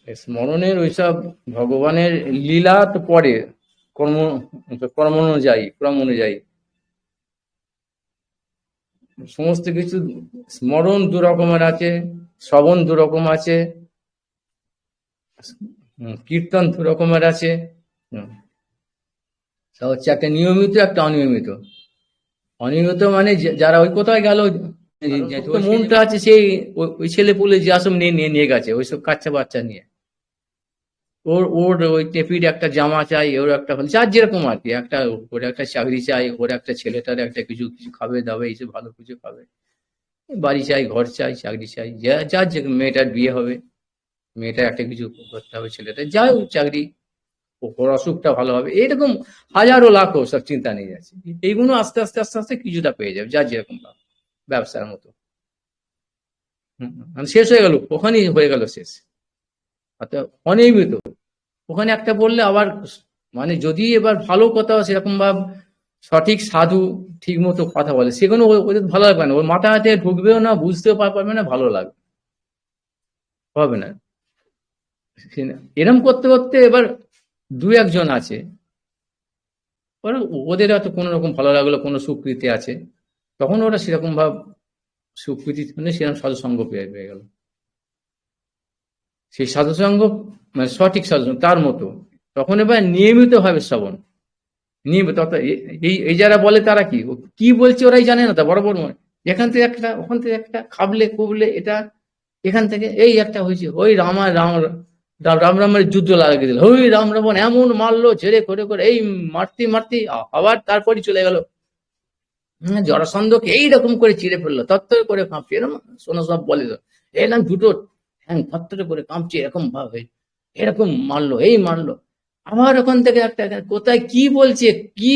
স্মরণের ওইসব ভগবানের লীলা তো পরে, কর্ম কর্ম অনুযায়ী, ক্রম অনুযায়ী সমস্ত কিছু। স্মরণ দু রকমের আছে, শ্রবণ দু রকম আছে, কীর্তন দু রকমের আছে। হুম, তা হচ্ছে একটা নিয়মিত, একটা অনিয়মিত। অনিয়মিত মানে যারা ওই কোথায় গেল, মনটা আছে সেই ওই ছেলে পুলে যে আসম নিয়ে নিয়ে নিয়ে গেছে ওইসব কাচ্চা বাচ্চা নিয়ে। ওর ওর ওই টেপির একটা জামা চাই, ওর একটা, যার যেরকম আর কি, একটা ওর একটা চাকরি চাই, ওর একটা ছেলেটার একটা কিছু কিছু খাবে দাবে, এইসব ভালো কিছু খাবে, বাড়ি চাই, ঘর চাই, চাকরি চাই, যার যে মেয়েটার বিয়ে হবে, মেয়েটার একটা কিছু করতে হবে, ছেলেটা যাই হোক চাকরি, ওর অসুখটা ভালো হবে, এরকম হাজারো লাখো সব চিন্তা নিয়ে যাচ্ছে। এইগুলো আস্তে আস্তে আস্তে আস্তে কিছুটা পেয়ে যাবে, যার যেরকম ভাব, ব্যবসার মতো। মানে শেষ হয়ে গেল, ওখানেই হয়ে গেল শেষ। অর্থাৎ অনিয়মিত, ওখানে একটা বললে আবার, মানে যদি এবার ভালো কথা সেরকম ভাব, সঠিক সাধু ঠিক মতো কথা বলে, সেগুলো ওদের ভালো লাগবে না, ওর মাথা হাতে ঢুকবেও না, বুঝতেও পারবে না, ভালো লাগবে হবে না। এরম করতে করতে এবার দু একজন আছে, ওদের হয়তো কোনো রকম ভালো লাগলো, কোনো সুকৃতি আছে, তখন ওরা সেরকম ভাব সুকৃতি মানে সেরকম সাধুসঙ্গ পেয়ে পেয়ে গেল। সেই সাধুসঙ্গ মানে সঠিক সাধুসঙ্গ তার মতো, তখন এবার নিয়মিত ভাবে শ্রবণ, নিয়মিত। অর্থাৎ এই এই যারা বলে তারা কি, ও কি বলছে ওরাই জানে না, তা বড় বড় নয়, এখান থেকে একটা, ওখান থেকে একটা, খাবলে খুবলে এটা, এখান থেকে এই একটা হয়েছে, ওই রাম রামের যুদ্ধ লাগিয়ে দিল, ওই রাম রাবণ এমন মারলো ছেড়ে করে করে, এই মারতে মারতে আবার তারপরই চলে গেল, জরাসন্ধকে এইরকম করে চিড়ে ফেললো, তত্তর করে কাঁপছে এরকম, শোনো সব বলে তো, এলাম দুটো হ্যাঁ তত্তর করে কাঁপছে এরকম ভাবে, এরকম মারলো, এই মারলো। আমার ওখান থেকে একটা কোথায় কি বলছে, কি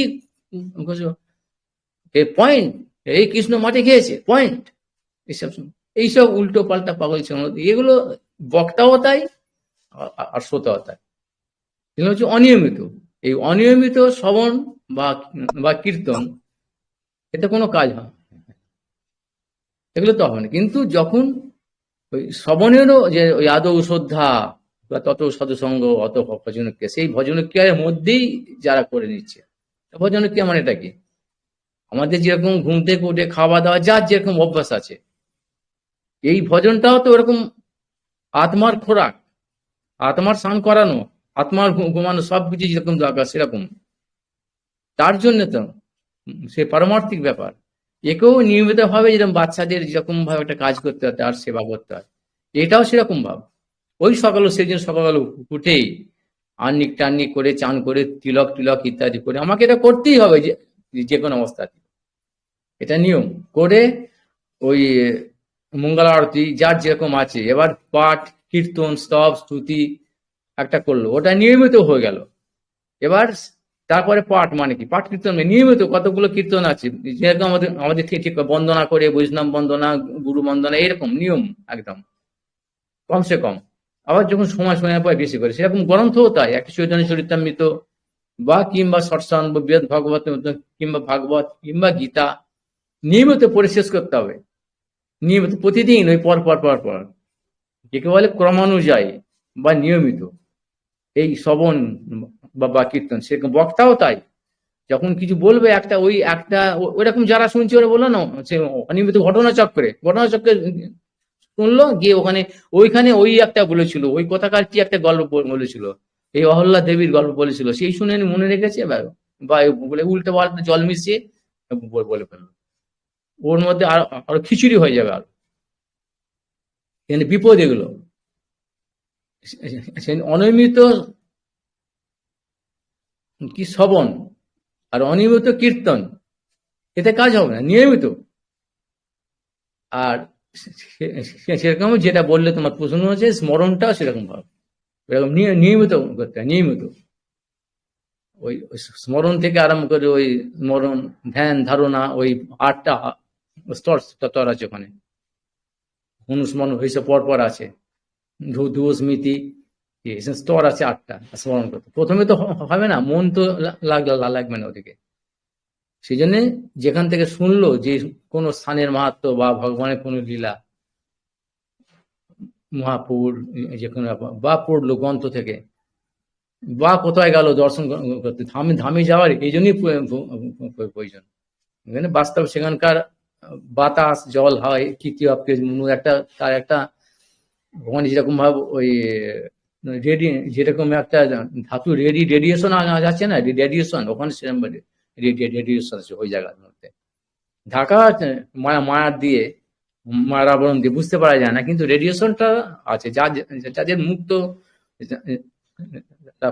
পয়েন্ট, এই কৃষ্ণ মাঠে খেয়েছে পয়েন্ট, এইসব এইসব উল্টো পাল্টা পাগল ছিল, এগুলো বক্তাও তাই আর শ্রোতাও তাই। এগুলো হচ্ছে অনিয়মিত। এই অনিয়মিত শ্রবণ বা বা কীর্তন, এতে কোনো কাজ হয়, এগুলো তো হবে না। কিন্তু যখন ওই শ্রবণেরও যে ওই আদৌ শ্রদ্ধা বা তত সৎসঙ্গ অত ভজনক্রিয়া, সেই ভজনক্রিয়ার মধ্যেই যারা করে নিচ্ছে, ভজনক্রিয়া মানে এটা কি, আমাদের যেরকম ঘুম থেকে উঠে খাওয়া দাওয়া যার যেরকম অভ্যাস আছে, এই ভজনটাও তো ওরকম আত্মার খোরাক, আত্মার স্নান করানো, আত্মার ঘুমানো, সবকিছু যেরকম দরকার সেরকম, তার জন্য তো সে পারমার্থিক ব্যাপার। একেও নিয়মিত ভাবে যেরকম বাচ্চাদের যেরকম ভাবে একটা কাজ করতে হয়, তার সেবা করতে হয়, এটাও সেরকম ভাব। ওই সকালে সেদিন সকালবেলা উঠেই আর্নিক টার্নিক করে, চান করে, তিলক টিলক ইত্যাদি করে, আমাকে এটা করতেই হবে, যে যে কোনো অবস্থাতে এটা নিয়ম করে, ওই মঙ্গল আরতি যার যেরকম আছে, এবার পাঠ, কীর্তন, স্তব, স্তুতি একটা করলো, ওটা নিয়মিত হয়ে গেল। এবার তারপরে পাঠ মানে কি, পাঠ কীর্তন মানে নিয়মিত কতগুলো কীর্তন আছে, যেরকম আমাদের আমাদের ঠিক ঠিক বন্দনা করে, বৈষ্ণব বন্দনা, গুরু বন্দনা, এরকম নিয়ম একদম কমসে কম। আবার যখন সময় সময় পায় বেশি করে, সেরকম গ্রন্থও তাই, একটা চৈতন্য চরিতামৃত বা কিংবা সৎসঙ্গ, বেদ, ভাগবত কিংবা ভাগবত কিংবা গীতা নিয়মিত পড়ে শেষ করতে হবে, নিয়মিত প্রতিদিন ওই পর পর পর পর, একে বলে ক্রমানুযায়ী বা নিয়মিত এই শ্রবণ বা কীর্তন। সেরকম বক্তাও তাই, যখন কিছু বলবে একটা, ওই একটা ওইরকম যারা শুনছে ওরা বললো না, সে অনিয়মিত ঘটনাচক্রে শুনলো, গিয়ে ওখানে ওইখানে ওই একটা বলেছিল, ওই কথাকার কি একটা গল্প বলেছিল, এই অহল্যা দেবীর গল্প বলেছিল, সেই শুনে মনে রেখেছে, বা বলে উল্টে পাল্টে জল মিশিয়ে বলে ফেললো, ওর মধ্যে আরো আরো খিচুড়ি হয়ে যাবে, আর এখানে বিপদ এগুলো। অনিয়মিত কি শ্রবণ আর অনিয়মিত কীর্তন, এতে কাজ হবে না, নিয়মিত। আর সেরকম যেটা বললে তোমার প্রশ্ন হচ্ছে, স্মরণটাও সেরকম ভাবে, এরকম নিয়মিত করতে হয়, নিয়মিত। ওই স্মরণ থেকে আরম্ভ করে, ওই স্মরণ, ধ্যান, ধারণা, ওই 8টা স্তর স্তর আছে ওখানে, অনুস্মরণ এইসব পর পর আছে, ধু স্মৃতি, এইসব স্তর আছে 8টা স্মরণ করতে। প্রথমে তো হবে না, মন তো লাগবে না ওদিকে। সেই জন্য যেখান থেকে শুনলো যে কোনো স্থানের মাহাত্ম্য বা ভগবানের কোনো লীলা, মহাপুর যে কোনো বা পড়লো গ্রন্থ থেকে, বা কোথায় গেল দর্শন করতে, ধামে ধামে যাওয়ার এই জন্যই প্রয়োজন। এখানে বাস্তব সেখানকার বাতাস, জল, হয় তৃতীয় একটা তার একটা ওখানে যেরকম ভাবে ওই যেরকম একটা ধাতু রেডিয়েশন যাচ্ছে না, রেডিয়েশন ওখানে সেরকম রেডিয়েশন আছে ওই জায়গার মধ্যে, ঢাকা আছে মায়ার দিয়ে, মায়ার আবরণ দিয়ে, বুঝতে পারা যায় না, কিন্তু রেডিয়েশনটা আছে। যাদের মুক্ত,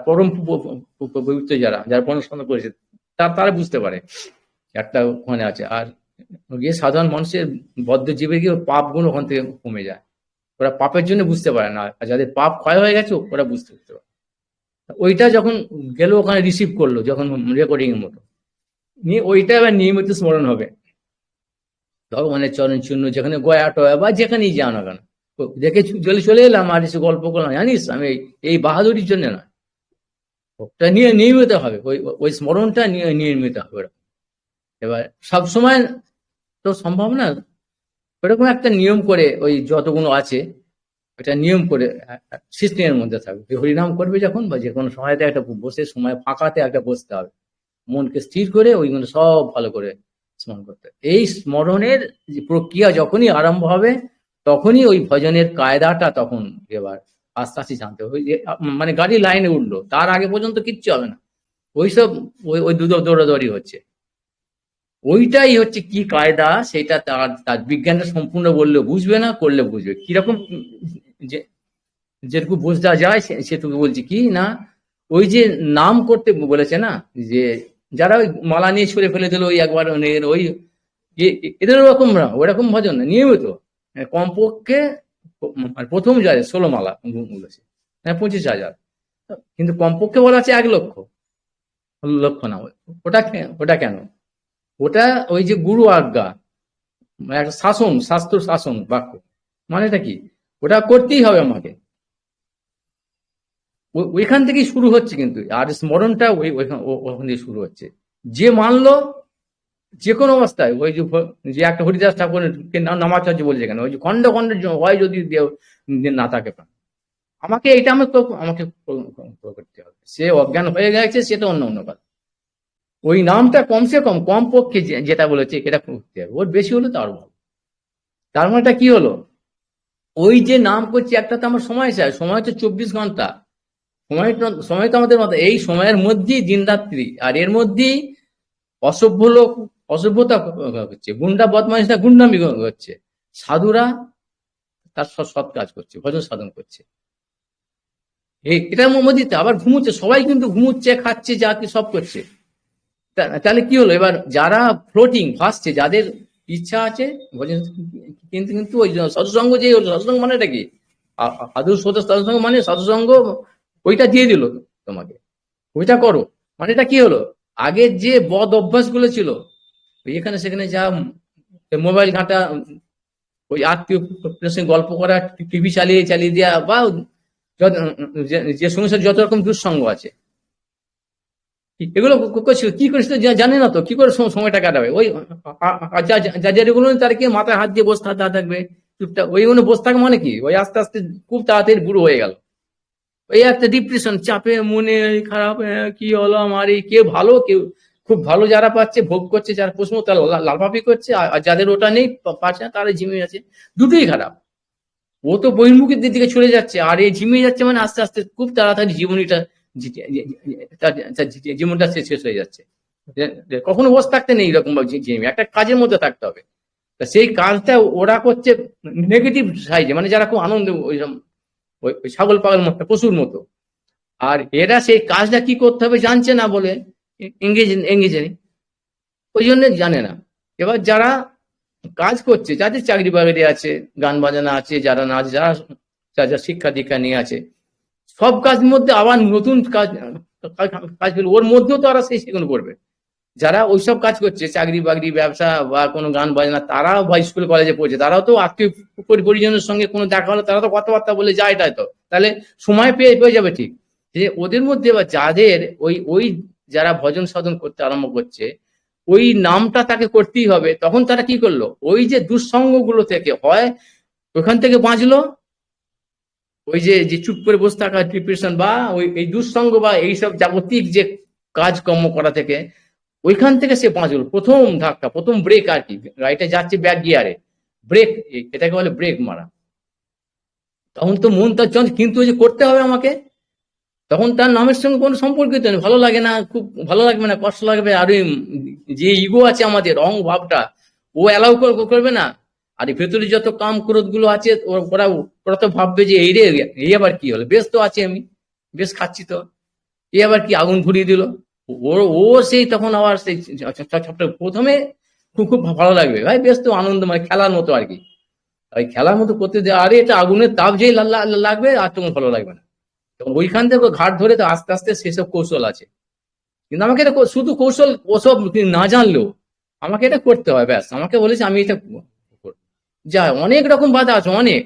পরম পবিত্র যারা পড়াশোনা করেছে, তারা বুঝতে পারে একটা ওখানে আছে। আর গিয়ে সাধারণ মানুষের বদ্ধ জীবে গিয়ে পাপ গুণ ওখান থেকে কমে যায়, ওরা পাপের জন্য বুঝতে পারে না, আর যাদের পাপ ক্ষয় হয়ে গেছে ওরা বুঝতে পারে। ওইটা যখন গেল ওখানে রিসিভ করলো, যখন রেকর্ডিং এর মতো নিয়ে, ওইটা এবার নিয়মিত স্মরণ হবে ভগবানের চরণ চিহ্ন, যেখানে গয়া টয়া বা যেখানেই যাও না কেন, দেখে চলে এলাম আর এসে গল্প করলাম, জানিস আমি এই বাহাদুরির জন্য না, ওটা নিয়ে নিয়মিত হবে, ওই স্মরণটা নিয়মিত হবে। এবার সব সময় তো সম্ভব না, ওরকম একটা নিয়ম করে ওই যতগুলো আছে এটা নিয়ম করে সিস্টেমের মধ্যে থাকবে। হরিনাম করবে যখন, বা যে কোনো সময়তে একটা বসে, সময় ফাঁকাতে একটা বসতে হবে, মনকে স্থির করে ওইগুলো সব ভালো করে স্মরণ করতে হবে। এই স্মরণের যে প্রক্রিয়া যখনই আরম্ভ হবে, তখনই ওই ভজনের কায়দাটা তখন এবার আস্তে আস্তে জানতে হবে। মানে গাড়ি লাইনে উঠলো, তার আগে পর্যন্ত কিচ্ছু হবে না, ওইসব ওই দৌড়াদৌড়ি হচ্ছে, ওইটাই হচ্ছে কি কায়দা, সেটা তার বিজ্ঞানটা সম্পূর্ণ বললে বুঝবে না, করলে বুঝবে কিরকম, যে যেটুকু বোঝা যায় সেটুকু বলছি কি না। ওই যে নাম করতে বলেছে না, যে যারা ওই মালা নিয়ে ছুঁড়ে ফেলে দিল, ওই একবার ওই এদের ওরকম না, ওরকম ভজন না, নিয়মিত কমপক্ষে প্রথম যায় 16 মালা বলেছে, হ্যাঁ 25,000, কিন্তু কমপক্ষে বলা আছে 1 লক্ষ, লক্ষ না। ওটা কেন, ওটা ওই যে গুরু আজ্ঞা, একটা শাসন, শাস্ত্র শাসন বাক্য, মানেটা কি, ওটা করতেই হবে আমাকে, ওইখান থেকেই শুরু হচ্ছে কিন্তু, আর স্মরণটা ওখান থেকে শুরু হচ্ছে। যে মানলো যে কোনো অবস্থায়, ওই যে একটা হরিদাস ঠাকুরের নামাচার্য বলছে কেন, ওই যে খন্ড খন্ডের হয় যদি না থাকে প্রাণ, আমাকে এইটা আমাকে করতে হবে। সে অজ্ঞান হয়ে গেছে সেটা অন্য কথা, ওই নামটা কমসে কম পক্ষে যেটা বলেছে এটা করতে হবে, ওর বেশি হলো তার ভালো। তার মানেটা কি হলো, ওই যে নাম করছি, একটা তো আমার সময় চাই, সময় তো 24 ঘন্টা, সময় তো আমাদের মতো, এই সময়ের মধ্যেই দিন রাত্রি, আর এর মধ্যেই অসভ্য লোক অসভ্যতা হচ্ছে, গুন্ডা বদমাইশরা গুন্ডামি হচ্ছে, সাধুরা তার সৎ কাজ করছে, ভজন সাধন করছে, এটার মধ্যে আবার ঘুমোচ্ছে, সবাই কিন্তু ঘুমোচ্ছে, খাচ্ছে, যা কি সব করছে। তাহলে কি হলো, এবার যারা ফ্লোটিং ভাসছে, যাদের ইচ্ছা আছে ভজন, কিন্তু ওই সৎসঙ্গ, যে সৎসঙ্গ মানেটা কি, আদৌ সৎসঙ্গ মানে সৎসঙ্গ ওইটা দিয়ে দিল তোমাকে, ওইটা করো, মানে এটা কি হলো, আগের যে বদ অভ্যাস গুলো ছিল, এখানে সেখানে যা মোবাইল ঘাঁটা, ওই আত্মীয় সঙ্গে গল্প করা, টিভি চালিয়ে চালিয়ে দেওয়া, বা যে সংসার যত রকম দুঃসঙ্গ আছে, এগুলো করছিল, কি করেছিল জানে না তো, কি করে সময়টা কাটাবে, ওই যেগুলো তার কি মাথায় হাত দিয়ে বসে থাকবে চুপটা, ওইগুলো বসে থাকা মানে কি, ওই আস্তে আস্তে খুব তাড়াতাড়ি বুড়ো হয়ে গেল, ওই একটা ডিপ্রেশন, চাপে, মনে খারাপ, কি হলো আমার, কেউ ভালো, কেউ খুব ভালো যারা পাচ্ছে ভোগ করছে, যারা প্রশ্ন তারা লালপাপি করছে, আর যাদের ওটা নেই পাচ্ছে না তারা ঝিমিয়ে আছে, দুটোই খারাপ। ও তো বহির্মুখের দিকে চলে যাচ্ছে, আর এই ঝিমিয়ে যাচ্ছে, মানে আস্তে আস্তে খুব তাড়াতাড়ি জীবনটা শেষ হয়ে যাচ্ছে। কখনো বসে থাকতে নেই, এরকম একটা কাজের মধ্যে থাকতে হবে। তা সেই কাজটা ওরা করছে নেগেটিভ সাইডে, মানে যারা খুব আনন্দ, ওইরকম ওই ছাগল পাগল মতো, পশুর মতো, আর এরা সেই কাজটা কি করতে হবে জানছে না বলে এঙ্গেজে নেই, ওই জন্য জানে না। এবার যারা কাজ করছে, যাদের চাকরি বাকরি আছে, গান বাজানা আছে, যারা নাচ, যারা শিক্ষা দীক্ষা নিয়ে আছে, সব কাজের মধ্যে আবার নতুন কাজ ওর মধ্যেও তো ওরা সেই সেগুলো করবে। যারা ওইসব কাজ করছে, চাকরি বাকরি, ব্যবসা বা কোনো গান বাজনা, তারাও বা স্কুল কলেজে পড়ছে, তারাও তো আত্মীয় পরিজনের সঙ্গে কোনো দেখা হলে তারা তো কথাবার্তা বলে যায়, তাই তো, তাহলে সময় পেয়ে যাবে ঠিক। যে ওদের মধ্যে বা যাদের ওই যারা ভজন সাধন করতে আরম্ভ করছে, ওই নামটা তাকে করতেই হবে, তখন তারা কি করলো, ওই যে দুঃসঙ্গ গুলো থেকে হয় ওখান থেকে বাঁচলো, ওই যে যে চুপ করে বসে থাকা ডিপ্রেশন বা ওই এই দুঃসঙ্গ বা এইসব জাগতিক যে কাজকর্ম করা থেকে, ওইখান থেকে সে বাঁচল। প্রথম ধাক্কা, প্রথম ব্রেক আর কি, গাড়িটা যাচ্ছে ব্যাক গিয়ারে, ব্রেক, এটাকে বলে ব্রেক মারা। তখন তো মন তার কিন্তু ওই যে করতে হবে আমাকে, তখন তার নামের সঙ্গে কোনো সম্পর্কিত নেই, ভালো লাগে না, খুব ভালো লাগবে না, কষ্ট লাগবে, আর ওই যে ইগো আছে আমাদের, অহং ভাবটা, ও অ্যালাউ করবে না। আর এই ভেতরে যত কাম ক্রোধ গুলো আছে, ওরা ওরা তো ভাববে যে এই রে, এই আবার কি হলো, বেশ তো আছি আমি, বেশ খাচ্ছি তো, এই আবার কি আগুন ধরিয়ে দিল। ও ও সেই তখন আবার সেই প্রথমে খুব খুব ভালো লাগবে, ভাই বেশ তো আনন্দ, মানে খেলার মতো আর কি, ওই খেলার মতো করতে দেয়, আরে এটা আগুনের তাপ যেই লাগবে আর তোমার ভালো লাগবে না। ওইখান থেকে ঘাট ধরে তো আস্তে আস্তে সেসব কৌশল আছে, কিন্তু আমাকে এটা শুধু কৌশল ওসব না জানলেও আমাকে এটা করতে হয়, ব্যাস আমাকে বলেছে আমি এটা যা, অনেক রকম বাধা আছে, অনেক,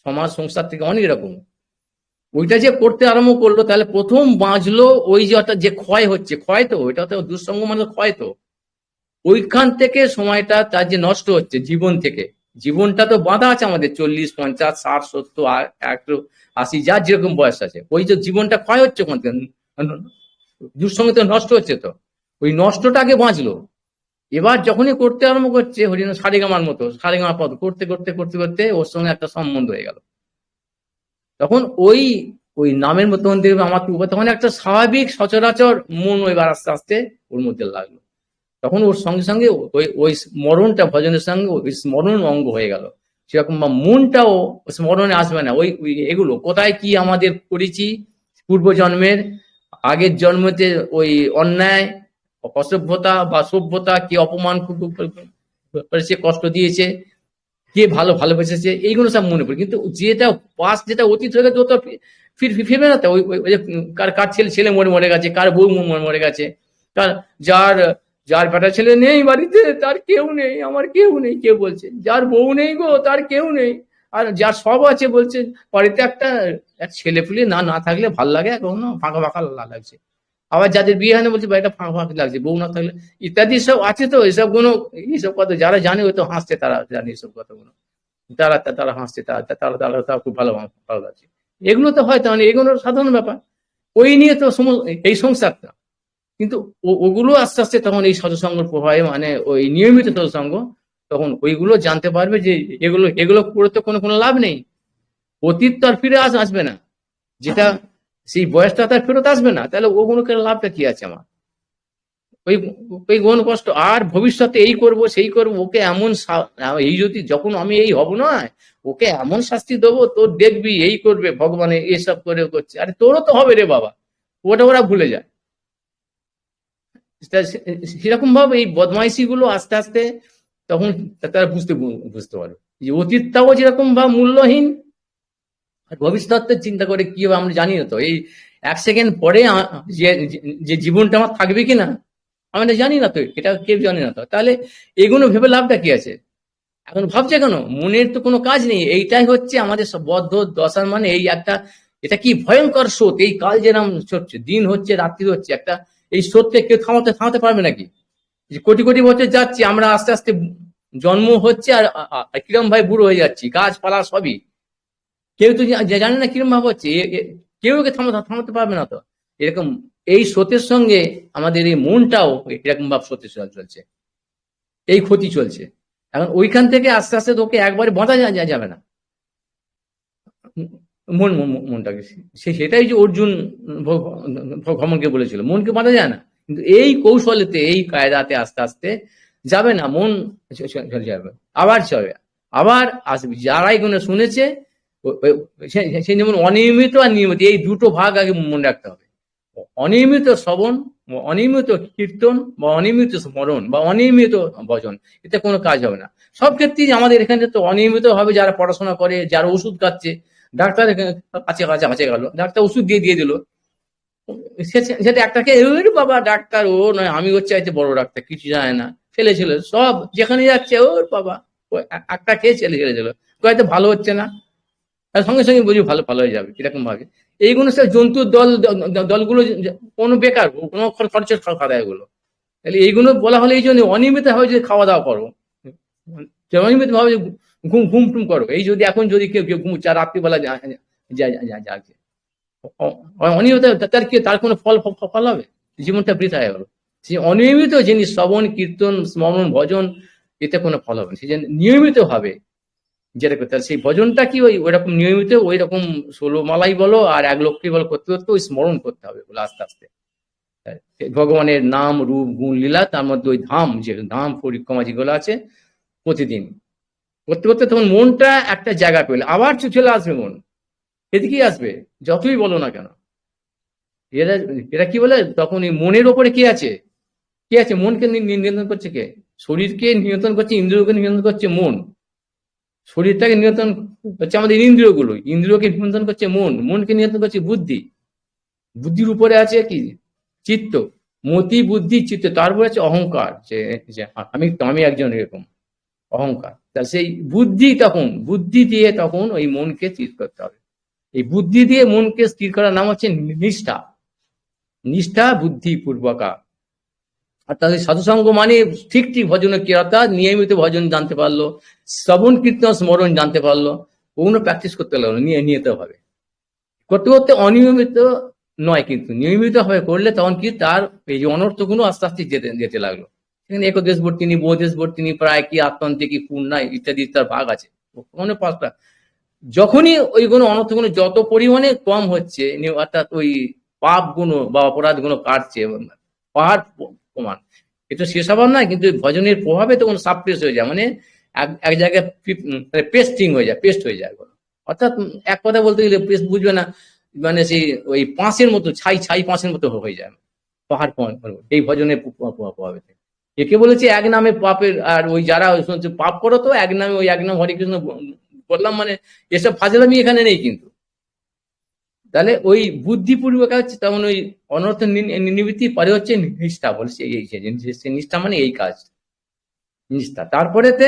সমাজ সংসার থেকে অনেক রকম। ওইটা যে করতে আরম্ভ করলো, তাহলে প্রথম বাঁচলো ওই যে অর্থাৎ যে ক্ষয় হচ্ছে, ক্ষয় তো ওইটা তো দুঃসঙ্গ মানে ক্ষয় তো, ওইখান থেকে সময়টা তার যে নষ্ট হচ্ছে জীবন থেকে, জীবনটা তো বাঁধা আছে আমাদের 40, 50, 60, 70, 180, যার যেরকম বয়স আছে, ওই যে জীবনটা ক্ষয় হচ্ছে ওখান থেকে, দুঃসঙ্গে তো নষ্ট হচ্ছে তো, ওই নষ্টটাকে বাঁচলো। এবার যখনই করতে আরম্ভ করছে হরিণ সারেগামার মতো, সারেগামা পদ করতে করতে করতে করতে ওর সঙ্গে একটা সম্বন্ধ হয়ে গেল, তখন ওই ওই নামের মতো দেখবে আমার তখন একটা স্বাভাবিক সচরাচর মন এবার আস্তে আস্তে ওর মধ্যে লাগলো, তখন ওর সঙ্গে সঙ্গে ওই ওই স্মরণটা ভজনের সঙ্গে ওই স্মরণ অঙ্গ হয়ে গেল। সেরকম মনটাও স্মরণে আসবে না, ওই এগুলো কোথায় কি আমাদের করেছি পূর্ব জন্মের, আগের জন্মতে ওই অন্যায়, অসভ্যতা বা সভ্যতা, কি অপমান করেছে, কষ্ট দিয়েছে, কে ভালোবেসেছে, এইগুলো সব মনে পড়ে। কিন্তু যেটা পাস্ট, যেটা অতীত হয়ে গেছে, ও তো ফিরবে না তো। ওই যে কার কার ছেলে ছেলে মরে গেছে, কার বউ মরে গেছে, কার যার যার বেটা ছেলে নেই বাড়িতে, তার কেউ নেই, আমার কেউ নেই, কেউ বলছে যার বউ নেই গো, তার কেউ নেই, আর যার সব আছে বলছে বাড়িতে একটা ছেলে পুলে না না থাকলে ভাল লাগে, কখনো ফাঁকা ফাঁকা লাগছে। আবার যাদের বিয়ে হয় না বলছে বাড়িটা ফাঁকা ফাঁকা লাগছে, বউ না থাকলে, ইত্যাদি সব আছে। তো এসব গুলো, এইসব কথা যারা জানে ওই তো হাসছে, তারা জানে এইসব কথাগুলো, তারা তারা হাসছে, তারা তারা তারা খুব ভালো লাগছে। এগুলো তো হয়, তাহলে এগুলো সাধারণ ব্যাপার, ওই নিয়ে তো এই সংসারটা। কিন্তু ওগুলো আস্তে আস্তে তখন এই সৎসঙ্গের প্রভাবে, মানে ওই নিয়মিত সৎসঙ্গ, তখন ওইগুলো জানতে পারবে যে এগুলো এগুলো করে তো কোনো কোনো লাভ নেই, অতীত তো আর ফিরে আসবে না, যেটা সেই বয়সটা তার ফেরত আসবে না, তাহলে ওগুলো করে লাভটা কি আছে আমার, ওই ওই গণ কষ্ট, আর ভবিষ্যতে এই করব সেই করব, ওকে এমন এই যদি যখন আমি এই হব না, ওকে এমন শাস্তি দেবো, তোর দেখবি এই করবে ভগবান, এসব করে করছে, আরে তোরও তো হবে রে বাবা, ওটা ওরা ভুলে যায়। সেরকম ভাবে এই বদমাইশি গুলো আস্তে আস্তে তখন তারা বুঝতে পারবে যে অতীতটাও যেরকম ভাব মূল্যহীন, আর ভবিষ্যতের চিন্তা করে কি হবে আমরা জানি না তো, এই 1 সেকেন্ড পরে যে যে জীবনটা আমার থাকবে কিনা আমরা জানি না তো, এটা কেউ জানি না তো, তাহলে এগুলো ভেবে লাভটা কি আছে, এখন ভাবছে কেন, মনের তো কোনো কাজ নেই। এইটাই হচ্ছে আমাদের সব বদ্ধ দশার, মানে এই একটা, এটা কি ভয়ঙ্কর স্রোত, এই কাল যেরকম চলছে, দিন হচ্ছে রাত্রি হচ্ছে, একটা এই স্রোতকে কেউ থামাতে পারবে নাকি, যে কোটি কোটি বছর যাচ্ছে, আমরা আস্তে আস্তে জন্ম হচ্ছে, আর কিরম ভাই বুড়ো হয়ে যাচ্ছি, গাছপালা সবই, কেউ তো জানে না কিরম ভাব হচ্ছে, কেউ একে থামাতে পারবে না তো। এরকম এই স্রোতের সঙ্গে আমাদের এই মনটাও এরকম ভাব স্রোতের চলছে, এই ক্ষতি চলছে। এখন ওইখান থেকে আস্তে আস্তে তোকে একবারে বাঁধা যাবে না মনটাকে, সেটাই যে অর্জুন ভগবানকে বলেছিল, মনকে বাঁধা যায় না, কিন্তু এই কৌশলেতে, এই কায়দাতে আস্তে আস্তে যাবে না, মন যাবে, আবার যাবে, আবার আসবে। যারা এগুলো শুনেছে, সে যেমন অনিয়মিত আর নিয়মিত, এই দুটো ভাগ আগে মনে রাখতে হবে। অনিয়মিত শ্রবণ, অনিয়মিত কীর্তন, বা অনিয়মিত স্মরণ, বা অনিয়মিত ভজন, এতে কোনো কাজ হবে না। সব ক্ষেত্রেই আমাদের এখানে তো অনিয়মিত হবে, যারা পড়াশোনা করে, যারা ওষুধ খাচ্ছে, ডাক্তার কাছে গেল, ডাক্তার ওষুধ দিয়ে দিল, সেটা একটাকে বাবা ডাক্তার, ও নয় আমি হচ্ছে চাইতে বড় ডাক্তার, কিছু জানে না, ছেলে সব যেখানে যাচ্ছে ওর বাবা, একটা খেয়ে ছেলে হয়তো ভালো হচ্ছে না, সঙ্গে সঙ্গে বুঝি ভালো হয়ে যাবে, কিরকম ভাবে এইগুলো সব জন্তুর দলগুলো কোনো বেকার, কোনো খরচের খাতা এগুলো। তাহলে এইগুলো বলা হলে এই জন্য অনিয়মিত ভাবে যে খাওয়া দাওয়া করো, অনিয়মিত ভাবে ঘুম টুম করো, এই যদি এখন যদি কেউ ঘুমুচ্ছে, রাত্রিবেলা যাচ্ছে অনিয়মিত, তার কি তার কোনো ফল হবে? জীবনটা বৃথা হয়ে গেল। সে অনিয়মিত জিনিস শ্রবণ কীর্তন স্মরণ ভজন, এতে কোনো ফল হবে না। সে নিয়মিত ভাবে যেটা করতে হবে, সেই ভজনটা কি ওই ওইরকম নিয়মিত ওই রকম 16 মালাই বলো আর 1 লক্ষই বলো করতে করতে ওই স্মরণ করতে হবে বলে আস্তে আস্তে ভগবানের নাম রূপ গুণ লীলা, তার মধ্যে ওই ধাম, যে ধাম পরিক্রমা যেগুলো আছে প্রতিদিন করতে করতে তখন মনটা একটা জায়গা পেলে আবার চলে আসবে মন, এদিকেই আসবে যতই বলো না কেন। এরা এরা কি বলে তখন এই মনের ওপরে কি আছে, কে আছে? মনকে নিয়ন্ত্রণ করছে কে? শরীরকে নিয়ন্ত্রণ করছে, ইন্দ্রিয়কে নিয়ন্ত্রণ করছে মন। শরীরটাকে নিয়ন্ত্রণ করছে আমাদের ইন্দ্রিয়গুলো, ইন্দ্রিয়কে নিয়ন্ত্রণ করছে মন, মনকে নিয়ন্ত্রণ করছে বুদ্ধি, বুদ্ধির উপরে আছে কি চিত্ত, মতি বুদ্ধি চিত্ত, তারপরে আছে অহংকার, যে আমি আমি একজন এরকম অহংকার। তাহলে সেই বুদ্ধি, তখন বুদ্ধি দিয়ে তখন ওই মনকে স্থির করতে হবে। এই বুদ্ধি দিয়ে মনকে স্থির করার নাম হচ্ছে নিষ্ঠা। নিষ্ঠা বুদ্ধি পূর্বকা। আর তাদের সাধুসঙ্গ মানে ঠিক ঠিক ভজনের কি, অর্থাৎ নিয়মিত ভজন জানতে পারলো, শ্রবণ কীর্তন স্মরণ জানতে পারলো, ওগুলো প্র্যাকটিস করতে লাগলো নিয়মিত ভাবে। করতে করতে অনিয়মিত নয়, কিন্তু নিয়মিত ভাবে করলে তখন কি তার এই যে অনর্থগুলো আস্তে আস্তে যেতে যেতে লাগলো। সেখানে একদেশ বর্তিনী, বহুদেশ বর্তিনী, প্রায় কি, আত্মান্তে কি, পূর্ণা ইত্যাদি তার ভাগ আছে, ওখানে 5টা। যখনই ওইগুলো অনর্থগুলো যত পরিমাণে কম হচ্ছে, অর্থাৎ ওই পাপ গুলো বা অপরাধ গুলো কাটছে, পাহাড় প্রমাণ, এটা শেষ হবার নয়, কিন্তু ভজনের প্রভাবে তখন সাপ্রেস হয়ে যায়, মানে এক জায়গায় পেস্টিং হয়ে যায়, পেস্ট হয়ে যায়। অর্থাৎ এক কথা বলতে গেলে পেস্ট বুঝবে না, মানে সেই ওই পাঁশের মতো, ছাই ছাই পাঁশের মতো হয়ে যায় পাহাড় এই ভজনের প্রভাবে। একে বলেছে এক নামে পাপের, আর ওই যারা পাপ করো তো এক নামে, ওই এক নাম হরে কৃষ্ণ বললাম, মানে এসব ফাজলামি এখানে নেই কিন্তু। তাহলে ওই বুদ্ধিপূর্বক হচ্ছে তখন ওই অনর্থ নিবৃত্তি, পরে হচ্ছে নিষ্ঠা, বলছে এই নিষ্ঠা মানে এই কাজ নিষ্ঠা, তারপরেতে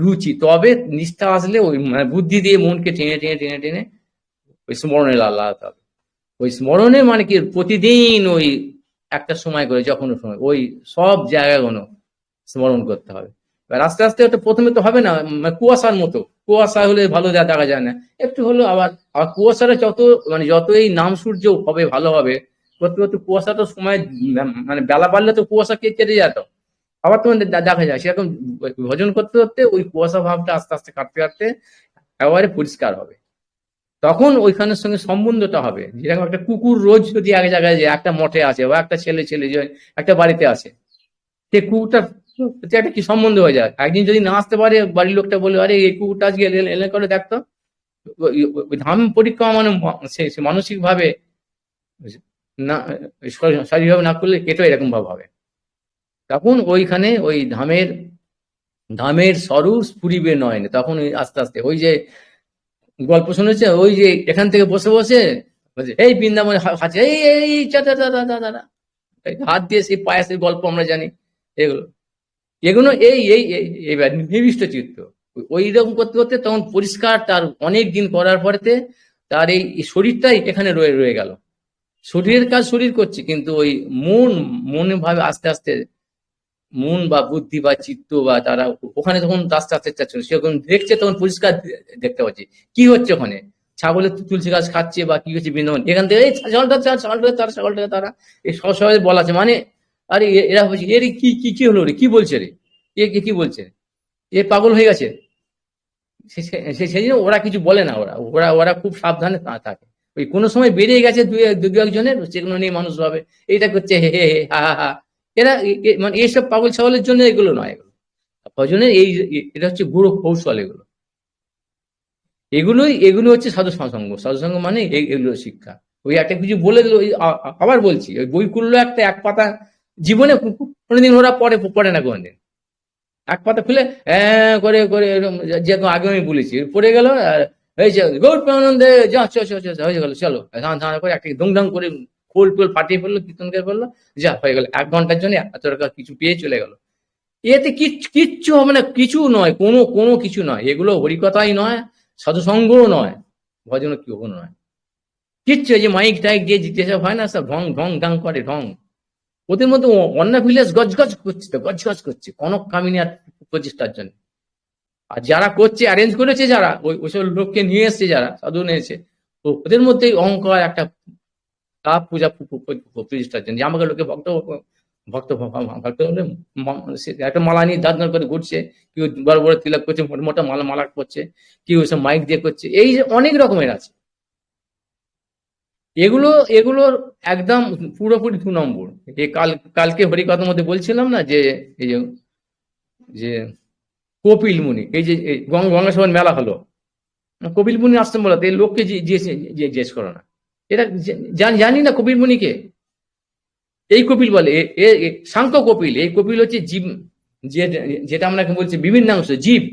রুচি, তবে নিষ্ঠা আসলে ওই মানে বুদ্ধি দিয়ে মনকে টেনে টেনে টেনে টেনে ওই স্মরণে লাগাতে হবে। ওই স্মরণে মানে কি প্রতিদিন ওই একটা সময় করে, যখন সময় ওই সব জায়গাগুলো স্মরণ করতে হবে। এবার আস্তে আস্তে ওটা প্রথমে তো হবে না, কুয়াশার মতো, কুয়াশা হলে ভালো দেখা যায় না, একটু হলো আবার আবার কুয়াশাটা যত মানে যত এই নাম সূর্য হবে ভালো হবে, করতে করতে কুয়াশাটা সময় মানে বেলা বাড়লে তো কুয়াশা কেটে যেত, আবার তোমার দেখা যায় সেরকম ভজন করতে করতে ওই কুয়াশা ভাবটা আস্তে আস্তে কাটতে কাটতে একেবারে পরিষ্কার হবে। তখন ওইখানের সঙ্গে সম্বন্ধটা হবে, যেরকম একটা কুকুর রোজ যদি এক জায়গায় যায়, একটা মঠে আছে বা একটা ছেলে ছেলে যে একটা বাড়িতে আছে, সে কুকুরটা একটা কি সম্বন্ধ হয়ে যায়। একদিন যদি না আসতে পারে, বাড়ির লোকটা বলে আরে এই কুকুরটা আজকে এলে করে দেখতো, ওই ধাম পরিক্রমা মানে সে মানসিক ভাবে না, শারীরিকভাবে না করলে এটা এরকম ভাবে হবে। তখন ওইখানে ওই ধামের ধামের স্বরূপ স্ফুরিবে নয়নে, তখন আস্তে আস্তে ওই যে গল্প শুনেছে, ওই যে এখান থেকে বসে বসে এই বৃন্দাবনে হাতে এই এই দাদা হাত দিয়ে সেই পায়াসের গল্প আমরা জানি, এগুলো এগুলো এই এই এইবার নিবিষ্ট চিত্ত ওই রকম করতে করতে তখন পরিষ্কার, তার অনেক দিন করার পরেতে তার এই শরীরটাই এখানে রয়ে রয়ে গেল। শরীরের কাজ শরীর করছে, কিন্তু ওই মনে ভাবে আস্তে আস্তে মন বা বুদ্ধি বা চিত্ত বা তারা ওখানে তখন আস্তে আস্তে চাচ্ছে, সেরকম দেখছে, তখন পরিষ্কার দেখতে পাচ্ছে কি হচ্ছে ওখানে। ছাগলের তুলসী গাছ খাচ্ছে বা কি হচ্ছে বৃন্দাবন, এখান থেকে এই ছাগলটা তারা এই সহজে বলা আছে, মানে আরে এরা হচ্ছে এর কি কি কি হলো রে, কি বলছে রে, এ কি বলছে, এ পাগল হয়ে গেছে। সেই জন্য ওরা কিছু বলে না, ওরা ওরা ওরা খুব সাবধানে থাকে। ওই কোনো সময় বেরিয়ে গেছে দু একজনের, সেগুলো নিয়ে মানুষ ভাবে এইটা করছে হে হে হা হা হা। এরা মানে এইসব পাগল ছাগলের জন্য এগুলো নয়, এগুলো ভজনের এই এটা হচ্ছে গুরু কৌশল। এগুলো হচ্ছে সাধুসঙ্গ মানে এগুলো শিক্ষা। ওই একটা কিছু বলে দিল, আবার বলছি, ওই বই খুললো একটা এক পাতা, জীবনে কোনোদিন ওরা পড়ে না কোনোদিন, এক পাতা খুলে করে করে যে আগে আমি বলেছি পড়ে গেল, আর এই যে গৌর প্রেমানন্দে যা হয়ে গেল, চলো ধান করে একটা দুংঢাং করে খোল টোল ফাটিয়ে ফেললো, কীর্তন করে ফেললো, যা হয়ে গেল 1 ঘন্টার জন্য এত টাকা কিছু পেয়ে চলে গেল। এতে কিচ্ছু হবে না, কিছু নয়, কোনো কিছু নয়, এগুলো হরিকথাই নয়, সাধুসঙ্গও নয়, ভজন কেউ নয়, কিচ্ছু। যে মাইক টাইক দিয়ে যেসব হয় না, সব ঢং ঢং ঢং করে ঢং, ওদের মধ্যে অন্য ভিলেজ গজগজ করছে কনক কামিনী আর প্রচেষ্টার জন্য। আর যারা করছে, অ্যারেঞ্জ করেছে যারা, ওইসব লোককে নিয়ে এসছে, যারা সাধু নিয়েছে, ওদের মধ্যে অহংকার একটা তাপ পূজা প্রতিষ্ঠার জন্য, যে আমাকে লোকে ভক্ত ভক্ত ভক্ত হলে একটা মালা নিয়ে দাঁড় করে ঘুরছে, কেউ বড় বড় তিলক করছে, মোটা মোটা মালা মালা করছে, কেউ সব মাইক দিয়ে করছে, এই যে অনেক রকমের আছে। এগুলো এগুলোর একদম পুরোপুরি 2 নম্বর। এই কালকে হরিকথার মধ্যে বলছিলাম না যে এই যে কপিল মুনি, এই যে গঙ্গাসাগর মেলা হলো, কপিল মুনি আসতেন বলাতে এই লোককে জিজ্ঞেস করো না, এটা জানি না কপিল মুনিকে। এই কপিল বলে সাংখ্য কপিল, এই কপিল হচ্ছে জীব, যেটা আমরা বলছি বিভিন্নাংশ জীব,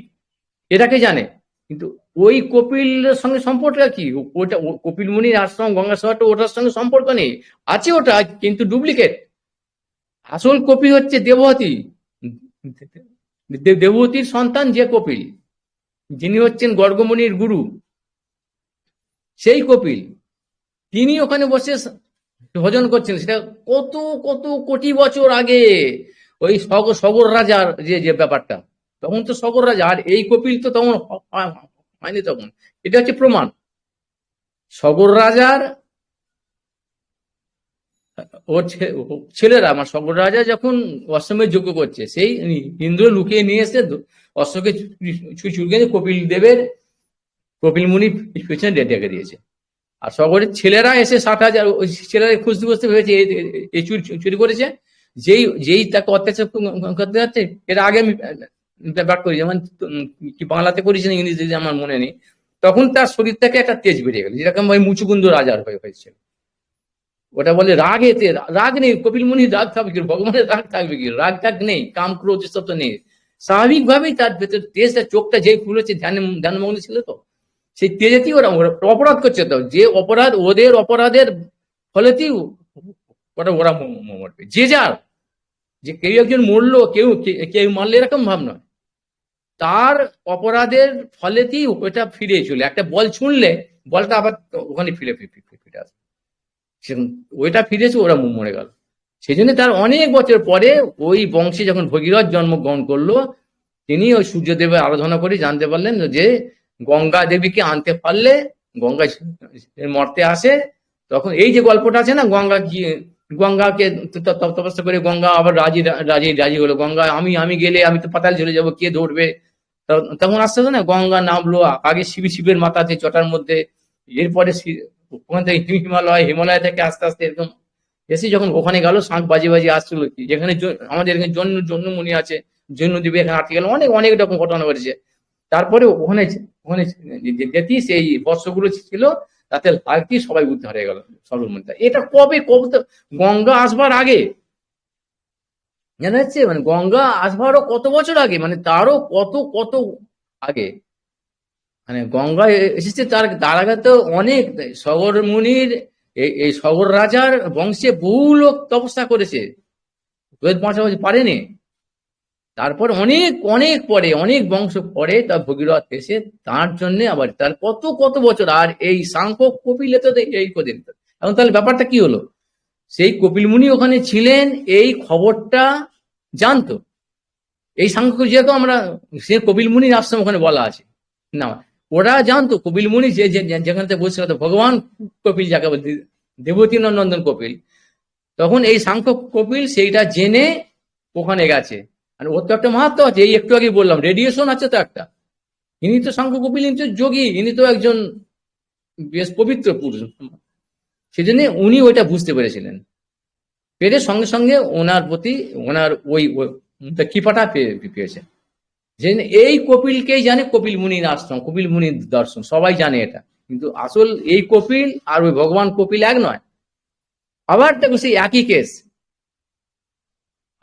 এটাকে জানে। কিন্তু ওই কপিলের সঙ্গে সম্পর্কটা কি? ওটা কপিল মুনির আশ্রম গঙ্গাসাগরটা ওটার সঙ্গে সম্পর্ক নেই, আছে ওটা কিন্তু ডুপ্লিকেট। আসল কপিল হচ্ছে দেবহতী, দেবহতীর সন্তান যে কপিল, যিনি হচ্ছেন গর্গমুনির গুরু, সেই কপিল তিনি ওখানে বসে ভজন করছেন। সেটা কত কত কোটি বছর আগে, ওই সগর রাজার যে ব্যাপারটা, তখন তো সগর রাজা, আর এই কপিল তো তখন হয়নি তখন। এটা হচ্ছে প্রমাণ। সগর রাজার ওর ছেলেরা, আমার সগর রাজা যখন অশ্বমের যজ্ঞ করছে, সেই ইন্দ্র লুকিয়ে নিয়ে এসে অশ্বকে চুলকে কপিল দেবের, কপিল মুনি পেছনে ডেকে দিয়েছে। আর সগরের ছেলেরা এসে 60,000 ওই ছেলেরা খুঁজতে খুঁজতে ভেবেছে এই চুরি করেছে। যেই তাকে অত্যাচার করতে যাচ্ছে, এটা আগে আমি ব্যাপার করি, যেমন কি বাংলাতে করেছি না ইংরেজিতে আমার মনে নেই, তখন তার শরীর থেকে একটা তেজ বেরিয়ে গেল, যেরকম ওই মুচুকুন্দ রাজার হয়েছিল। ওটা বলে রাগ, এতে রাগ নেই, কপিল মুনি রাগ থাকবে কি, ভগবানের রাগ থাকবে কি, রাগ টাগ নেই, কাম ক্রোধ এসব তো নেই। স্বাভাবিক ভাবেই তার ভেতর তেজটা, চোখটা যেই খুলেছে, ধ্যানমগ্ন ছিল তো, সেই তেজেতেই ওরা অপরাধ করছে। তো যে অপরাধ, ওদের অপরাধের ফলেতেই ওরা মরবে। যে যার, যে কেউ একজন মরলো, কেউ মারলে, এরকম ভাব নয়। তার অপরাধের ফলেতেই ওটা ফিরে চলে, একটা বল ছুঁড়লে বলটা আবার ওখানে ফিরে আসে, ওইটা ফিরেছে, ওরা মরে গেল। সেই জন্য তার অনেক বছর পরে ওই বংশে যখন ভগীরথ জন্মগ্রহণ করলো, তিনি ওই সূর্যদেবের আরাধনা করে জানতে পারলেন যে গঙ্গা দেবীকে আনতে পারলে গঙ্গা মর্তে আসে। তখন এই যে গল্পটা আছে না, গঙ্গাকে তপস্যা করে গঙ্গা আবার রাজি হলো, গঙ্গা আমি গেলে আমি তো পাতাল চলে যাবো, কে ধরবে? তখন আস্তে আস্তে না গঙ্গা নামলো, আগে শিবের মাথাতে চটার মধ্যে, এরপরে ওখান থেকে হিমালয় থেকে আস্তে আস্তে এরকম এসে যখন ওখানে গেল, শাঁখ বাজিয়ে আসছিল, কি যেখানে আমাদের এখানে জন্মমুনি আছে, জন্মদ্বীপে এখানে আটকে গেল, অনেক অনেক রকম ঘটনা ঘটেছে। তারপরে ওখানে ওখানে যেটি সেই বর্ষগুলো ছিল, তাতে লাগতি সবাই উদ্ধার হয়ে গেল সর্বমন্ত্রী। এটা কবে গঙ্গা আসবার আগে জানা যাচ্ছে, মানে গঙ্গা আসবারও কত বছর আগে, মানে তারও কত কত আগে, মানে গঙ্গা এসেছে তার আগে তো অনেক সগর মুনির, এই সগর রাজার বংশে বহু লোক তপস্যা করেছে, বাঁচাতে পারেনি। তারপর অনেক অনেক পরে, অনেক বংশ পরে তার ভগীরথ এসে তার জন্য আবার তার কত কত বছর। আর এই সাংখ্য কপিলে তো এই কদিন। এখন তাহলে ব্যাপারটা কি হলো, সেই কপিল মুনি ওখানে ছিলেন, এই খবরটা জানতো। এই সাংখ্য যেরকম আমরা, সে কপিল মুনির আশ্রম ওখানে বলা আছে না, ওরা জানতো কপিল মুনি যেখানে বসে ভগবান কপিল, যাকে দেবতী নন্দন কপিল, তখন এই সাংখ্য কপিল সেইটা জেনে ওখানে গেছে। আর ওর তো একটা মাহাত্ম আছে, এই একটু আগে বললাম, রেডিয়েশন আছে তো একটা। ইনি তো সাংখ্য কপিল, ইনি তো যোগী, ইনি তো একজন বেশ পবিত্র পুরুষ। সেজন্য উনি ওইটা বুঝতে পেরেছিলেন, পেরে সঙ্গে সঙ্গে ওনার প্রতি ওনার ওই কৃপাটা পেয়েছেন। যে এই কপিলকেই জানে কপিল মুনির আশ্রম, কপিল মুনির দর্শন, সবাই জানে এটা। কিন্তু আসল এই কপিল আর ওই ভগবান কপিল এক নয়। আবার দেখো সেই একই কেস,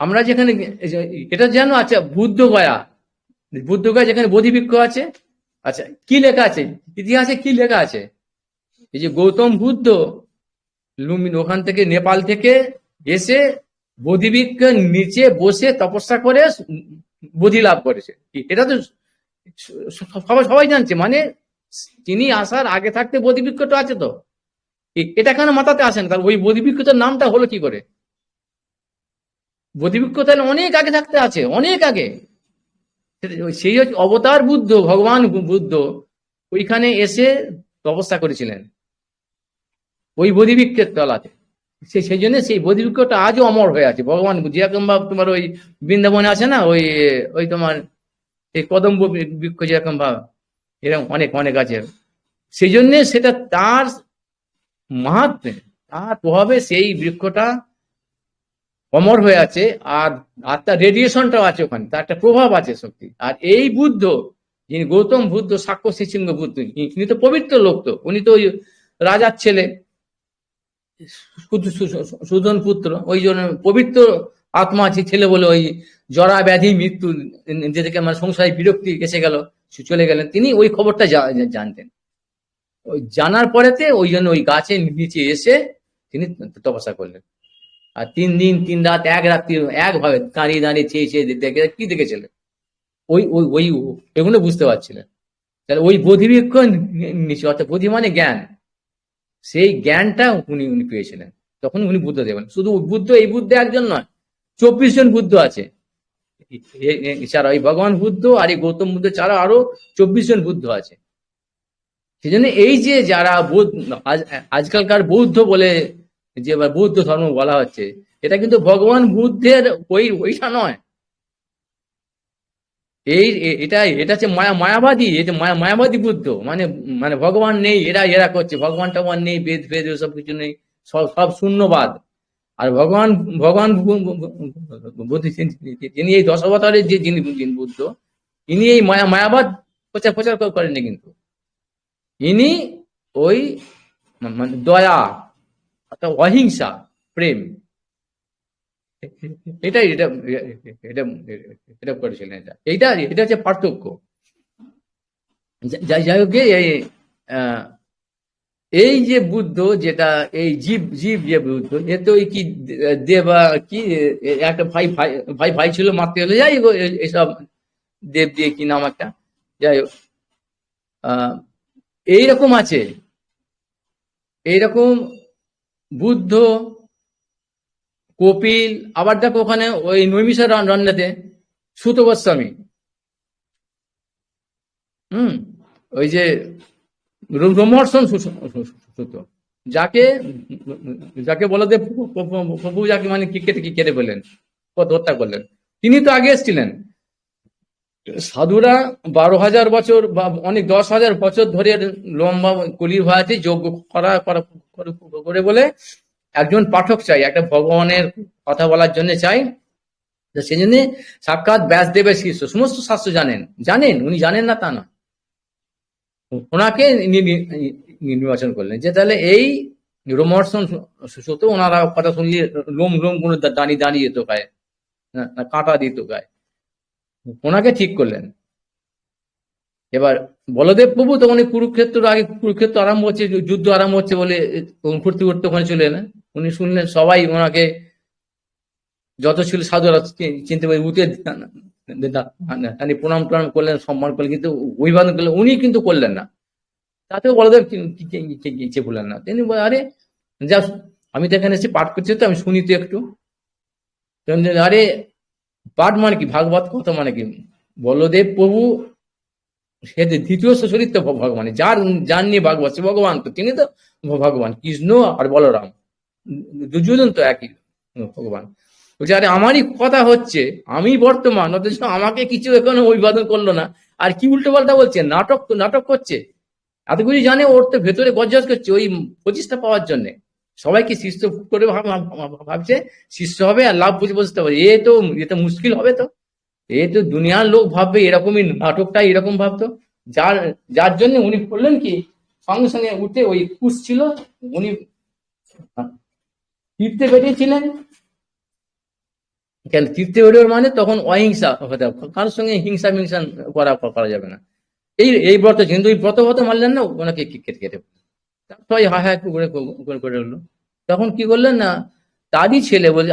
আমরা যেখানে এটা জানো, আচ্ছা বুদ্ধগয়া যেখানে বোধিবৃক্ষ আছে, আচ্ছা কি লেখা আছে ইতিহাসে, কি লেখা আছে? এই যে গৌতম বুদ্ধ ওখান থেকে নেপাল থেকে এসে বোধিবৃক্ষের নিচে বসে তপস্যা করে বোধি লাভ করেছে, এটা তো সবাই জানছে। মানে তিনি আসার আগে থাকতে বোধিবৃক্ষটা আছে, তো এটা কেন মাথাতে আসেন? তার ওই বোধিবৃক্ষটার নামটা হলো কি করে? বোধিবৃক্ষ তাহলে অনেক আগে থাকতে আছে, অনেক আগে। সেই অবতার বুদ্ধ, ভগবান বুদ্ধ ওইখানে এসে তপস্যা করেছিলেন। ওই বোধিবৃক্ষের তলাতে। সেই জন্য সেই বোধিবৃক্ষটা আজও অমর হয়ে আছে। ভগবান যেরকম ভাব তোমার ওই বৃন্দাবনে আছে না, ওই ওই তোমার এই কদম্ব বৃক্ষ যেরকম ভাব, এরকম অনেক অনেক আছে। সেই জন্য সেটা তার মাহাত্ম্যে, তার প্রভাবে সেই বৃক্ষটা অমর হয়ে আছে। আর তার রেডিয়েশনটাও আছে ওখানে, তার একটা প্রভাব আছে শক্তি। আর এই বুদ্ধ, যিনি গৌতম বুদ্ধ, সাক্ষ্য শিশৃঙ্গ বুদ্ধ, ইনি তো পবিত্র লোক। তো উনি তো ওই রাজার ছেলে, সুধন পুত্র, ওই জন্য পবিত্র আত্মা আছে ছেলে বলে ওই জরা ব্যাধি মৃত্যু যেদিকে মানে সংসারে বিরক্তি এসে গেল, চলে গেলেন, তিনি ওই খবরটা জানতেন। ওই জানার পরেতে ওই জন্য ওই গাছের নিচে এসে তিনি তপস্যা করলেন। আর 3 দিন 3 রাত 1 রাত্রি একভাবে দাঁড়িয়ে দাঁড়িয়ে চেয়ে চেয়ে দেখে কি দেখেছিলেন, ওই ওই ওই এগুলো বুঝতে পারছিলেন। তাহলে ওই বোধিবৃক্ষ নিচে, অর্থাৎ বোধি মানে জ্ঞান, সেই জ্ঞানটা উনি উনি পেয়েছিলেন, তখন উনি বুদ্ধ দেবেন। শুধু বুদ্ধ, এই বুদ্ধ একজন নয়, 24 জন বুদ্ধ আছে এছাড়া। এই ভগবান বুদ্ধ আর এই গৌতম বুদ্ধ ছাড়া আরো 24 জন বুদ্ধ আছে। সেই জন্য এই যে যারা আজকালকার বৌদ্ধ বলে যে বৌদ্ধ ধর্ম বলা হচ্ছে, এটা কিন্তু ভগবান বুদ্ধের ওইটা নয়। এটা হচ্ছে মায়াবাদী, এটা মায়াবাদী বুদ্ধ, মানে মানে ভগবান নেই, এরা করছে ভগবান টগবান নেই, বেদ ফেদ সব কিছু নেই, সব সব শূন্যবাদ। আর ভগবান ভগবান বুদ্ধ যিনি এই 10 অবতারের যে যিনি বুদ্ধ, ইনি এই মায়াবাদ প্রচার প্রচার করেননি, কিন্তু ইনি ওই মানে দয়া, অর্থাৎ অহিংসা, প্রেম, এটাই এটা এটা এটা করেছিলেন। এটা এটা হচ্ছে পার্থক্য। যাই হোক, এই যে বুদ্ধ, যেটা এই জীব জীব যে বুদ্ধ, এ তো কি দেবা কি একটা ভাই ভাই ভাই ভাই ছিল, মারতে হলে যাই হোক এইসব দেব দিয়ে কি নাম একটা, যাই হোক এইরকম আছে। এইরকম বুদ্ধ, কপিল, আবার দেখো ওখানে ওই নৈমিষার রান্নাতে সুত গোস্বামী, ওই যে রোমহর্ষণ সুত, যাকে যাকে বলদেব প্রভু যাকে মানে কি কেটে ফেললেন, হত্যা করলেন, তিনি তো আগে এসেছিলেন। সাধুরা 12,000 বছর বা অনেক 10,000 বছর ধরে লম্বা কলির ভাড়াতে যজ্ঞ করা করে বলে একজন পাঠক চাই, একটা ভগবানের কথা বলার জন্য চাই। তো সেই জন্য সাক্ষাৎ ব্যাসদেবের শিষ্য, সমস্ত শাস্ত্র জানেন, উনি জানেন না তা না, ওনাকে নির্বাচন করলেন যে তাহলে এই রোমহর্ষণ সুত, ওনারা কথা শুনলে লোম লোম গুলো দাঁড়িয়ে দাঁড়িয়ে যেত গায়ে, কাঁটা দিত গায়ে, ওনাকে ঠিক করলেন। এবার বলদেব প্রভু তখন কুরুক্ষেত্র আরম্ভ হচ্ছে, যুদ্ধ আরম্ভ হচ্ছে বলে ঘুরতে ঘুরতে ওখানে চলে এলেন। উনি শুনলেন, সবাই ওনাকে যত ছিল সাধুরা চিনতে পারে, উঠে প্রণাম টনাম করলেন, সম্মান করলেন, কিন্তু অভিবাদন করলেন, উনি কিন্তু করলেন না। তাতেও বলদেব ইচ্ছে বললেন না। তিনি বলে, আরে যা, আমি তো এখানে এসে পাঠ করছি, তো আমি শুনি তো একটু। আরে পাঠ মানে কি, ভাগবত কথা মানে কি? বলদেব প্রভু সে দ্বিতীয় শরীর তো ভগবান, যার নিয়ে ভাগবত, সে ভগবান, তো তিনি তো ভগবান। কৃষ্ণ আর বলরাম দুজন তো একই ভগবান। বলছে, আরে আমারই কথা হচ্ছে, আমি বর্তমান, অথচ আমাকে কিছু এখনো অভিবাদন করলো না, আর কি উল্টো পাল্টা বলছে, নাটক করছে। এত কিছু জানে, ওর তো ভেতরে গজগজ করছে ওই প্রতিষ্ঠা পাওয়ার জন্য। সবাইকে শিষ্য করে ভাবছে শিষ্য হবে আর লাভ বুঝে বসতে হবে। এ তো মুশকিল হবে। তো এ তো দুনিয়ার লোক ভাববে এরকমই, নাটকটা এরকম ভাবতো। যার জন্য উনি করলেন কি, সঙ্গে সঙ্গে উঠে, ওই কুশ ছিল, উনি তীর্থে বেরিয়েছিলেন। কেন তীর্থে বেরোবার মানে তখন অহিংসা হতে হবে, কারোর সঙ্গে হিংসা মিংসা করা যাবে না। এই ব্রত, কিন্তু ওই ব্রত মানলেন না, ওনাকে কেটে কেটে সবাই হা হা করে উঠলো। তখন কি করলেন না, তারই ছেলে বলছে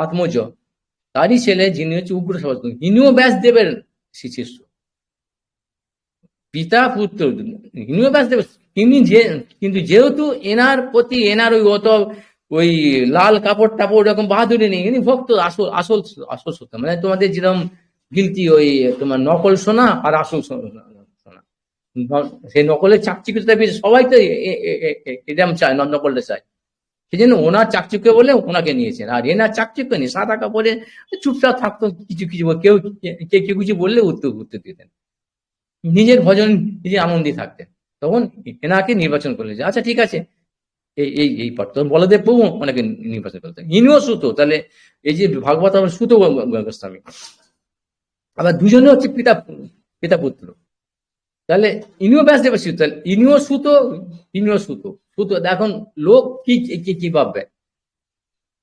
আত্মজ, তারই ছেলে যিনি হচ্ছে উগ্র সমাজ, ইনিও ব্যাসদেবের শিষ্য, পিতা পুত্র ইনিও ব্যাসদেবের। কিন্তু যেহেতু এনার প্রতি এনার ওই লাল কাপড় টাপড় এরকম বাহাদুরি নেই, ইনি ভক্ত, আসল সত্য, মানে তোমাদের যেরকম গিলতি ওই তোমার নকল সোনা আর আসল সোনা। সেই নকলের চাকচিক্যতা বেশি, সবাই তো এরকম চায়, নকলটা চায়। সেই জন্য ওনার চাকচিক্য বলে ওনাকে নিয়েছেন, আর এনার চাকচিক্য নেই, সাদা কাপড়ে চুপচাপ থাকতো, কিছু কিছু কেউ কেউ কিছু বললে উত্তর উত্তর দিতেন, নিজের ভজন নিজে আনন্দে থাকতেন। তখন এনাকে নির্বাচন করলেন যে আচ্ছা ঠিক আছে, এই এই এই পাঠ তখন বলদেব প্রভু ওনাকে নির্বাচন করতেন। ইনিও সুতো, তাহলে এই যে ভাগবত সুতো গোস্বামী, আবার দুজনে হচ্ছে পিতা পিতা পুত্র, তাহলে ইনিও ব্যাসদেবের সুতো, তাহলে ইনিও সুতো, ইনিও সুতো সুতো। এখন লোক কি কি কি ভাববে,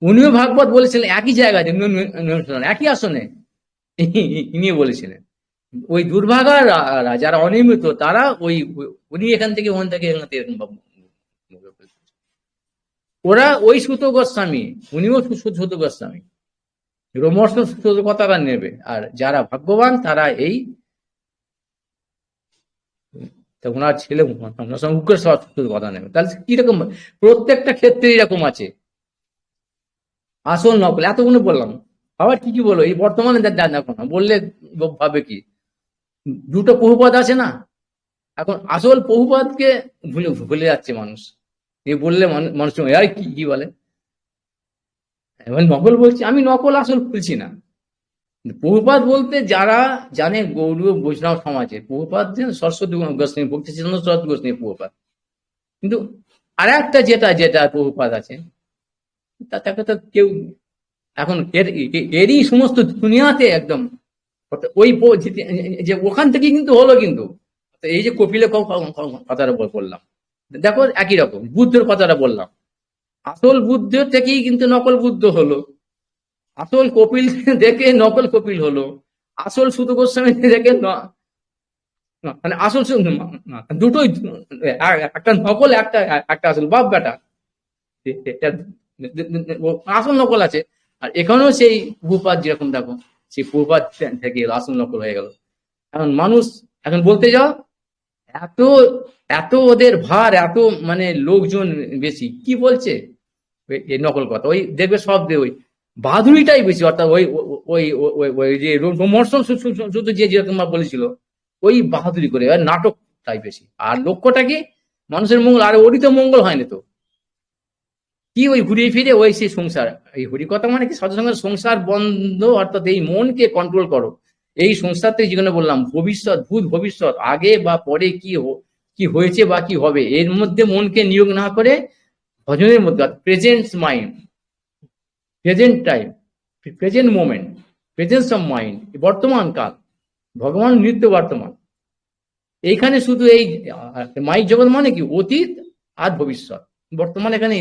উনিও ভাগবত বলেছিলেন একই জায়গায়, একই আসনে ইনিও বলেছিলেন। ওই দুর্ভাগা যারা অনিয়মিত তারা ওই উনি এখান থেকে ওখান থেকে এখান থেকে এরকম ওরা ওই সুত গোস্বামী, উনিও সুত গোস্বামী, রোমর্ষ সুত কথাটা নেবে, আর যারা ভাগ্যবান তারা এই ওনার ছেলে উগ্র সুত কথা নেবে। তাহলে কিরকম প্রত্যেকটা ক্ষেত্রে এরকম আছে, আসল নকল এতগুলো বললাম, আবার কি কি বলো এই বর্তমানে দেখো না বললে ভাবে কি, দুটো বহুপদ আছে না, এখন আসল বহুপদকে ভুলে ভুলে যাচ্ছে মানুষ, এই বললে মানুষ আর কি কি বলে, এবার নকল বলছি, আমি নকল আসল বলছি না। বহুপাত বলতে যারা জানে গৌড়ীয় বৈষ্ণব সমাজে বহুপাত সরস্বতী গোস্বামী, ভক্তি সিদ্ধান্ত সরস্বতী গোস্বামী বহুপাত, কিন্তু আর একটা যেটা যেটা বহুপাত আছে তাকে তো কেউ এখন এরই সমস্ত দুনিয়াতে একদম ওই যে ওখান থেকে কিন্তু হলো, কিন্তু এই যে কপিলের কথাটা বললাম, দেখো একই রকম বুদ্ধের কথাটা বললাম, আসল বুদ্ধ থেকেই কিন্তু নকল বুদ্ধ হলো, আসল কপিল দেখে নকল কপিল হলো, আসল সুত গোস্বামী দেখে মানে আসল দুটোই, একটা নকল একটা একটা আসল, বাপ বেটা আসল নকল আছে। আর এখানেও সেই প্রভুপাত যেরকম দেখো, সেই প্রভুপাত থেকে আসল নকল হয়ে গেল। এখন মানুষ এখন বলতে যাও, এত এত ওদের ভার, এত মানে লোকজন বেশি, কি বলছে এই নকল কথা, ওই দেখবে সব ওই বাহাদুরিটাই বেশি, অর্থাৎ ওই ওই ওই যে রোমর্ষণ শুধু যে যেরকম বলেছিল ওই বাহাদুরি করে, নাটকটাই বেশি, আর লক্ষ্যটা কি মানুষের মঙ্গল, আর ওরই তো মঙ্গল হয়নি তো, কি ওই ঘুরিয়ে ফিরে ওই সেই সংসার, এই হরিকথা মানে কি সাধু সঙ্গে সংসার বন্ধ, অর্থাৎ এই মনকে কন্ট্রোল করো, এই সংসার থেকে যেখানে বললাম ভবিষ্যৎ ভূত ভবিষ্যৎ আগে বা পরে কি হয়েছে বা কি হবে, এর মধ্যে মনকে নিয়োগ না করে ভজনের মধ্যে present mind, present time, present moment, presence of mind, বর্তমান কাল, ভগবান নিত্য বর্তমান, এইখানে শুধু এই মাইক জগৎ মানে কি অতীত আর ভবিষ্যৎ, বর্তমানে এখানে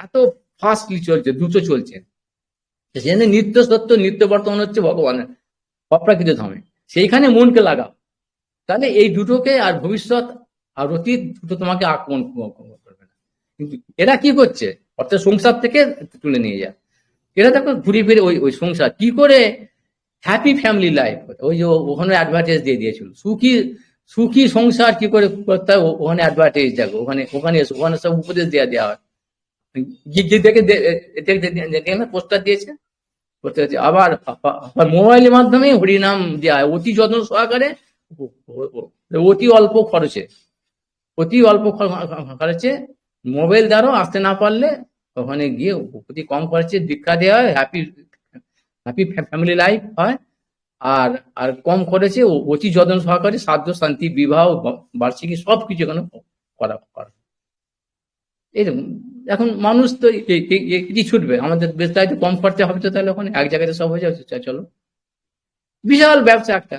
এত ফাস্টলি চলছে, দ্রুত চলছে, সেখানে নিত্য সত্য নিত্য বর্তমান হচ্ছে ভগবানের অপ্রাকৃত ধামে, সেইখানে মনকে লাগাও, তাহলে এই দুটোকে আর ভবিষ্যৎ আর অতীত দুটো তোমাকে আক্রমণ করবে না। কিন্তু এরা কি করছে, অর্থাৎ সংসার থেকে তুলে নিয়ে যায়, এরা দেখো ঘুরে ফিরে ওই ওই সংসার কি করে হ্যাপি ফ্যামিলি লাইফ, ওই যে ওখানে অ্যাডভার্টাইজ দিয়ে দিয়েছিল সুখী সুখী সংসার কি করে করতে হয়, ওখানে অ্যাডভার্টাইজ দেখো, ওখানে ওখানে ওখানে সব উপদেশ দেওয়া হয়, দেখে দেখে না পোস্টার দিয়েছে, আবার মোবাইলের মাধ্যমে হরিনাম দেওয়া হয় অতি যত্ন সহকারে, অতি অল্প খরচে, অতি অল্প খরচে মোবাইল দ্বারা আসতে না পারলে ওখানে গিয়ে অতি কম খরচে দীক্ষা দেওয়া হয়, হ্যাপি হ্যাপি ফ্যামিলি লাইফ হয়, আর আর কম খরচে অতি যত্ন সহকারে সাধ্য শান্তি বিবাহ বার্ষিকী সবকিছু এখানে করা করা এরকম। এখন মানুষ তো কি ছুটবে, আমাদের বেশ তাই তো কম খরচা হবে, তো তাহলে ওখানে এক জায়গাতে সব হয়ে যাচ্ছে, চলো বিশাল ব্যবসা একটা,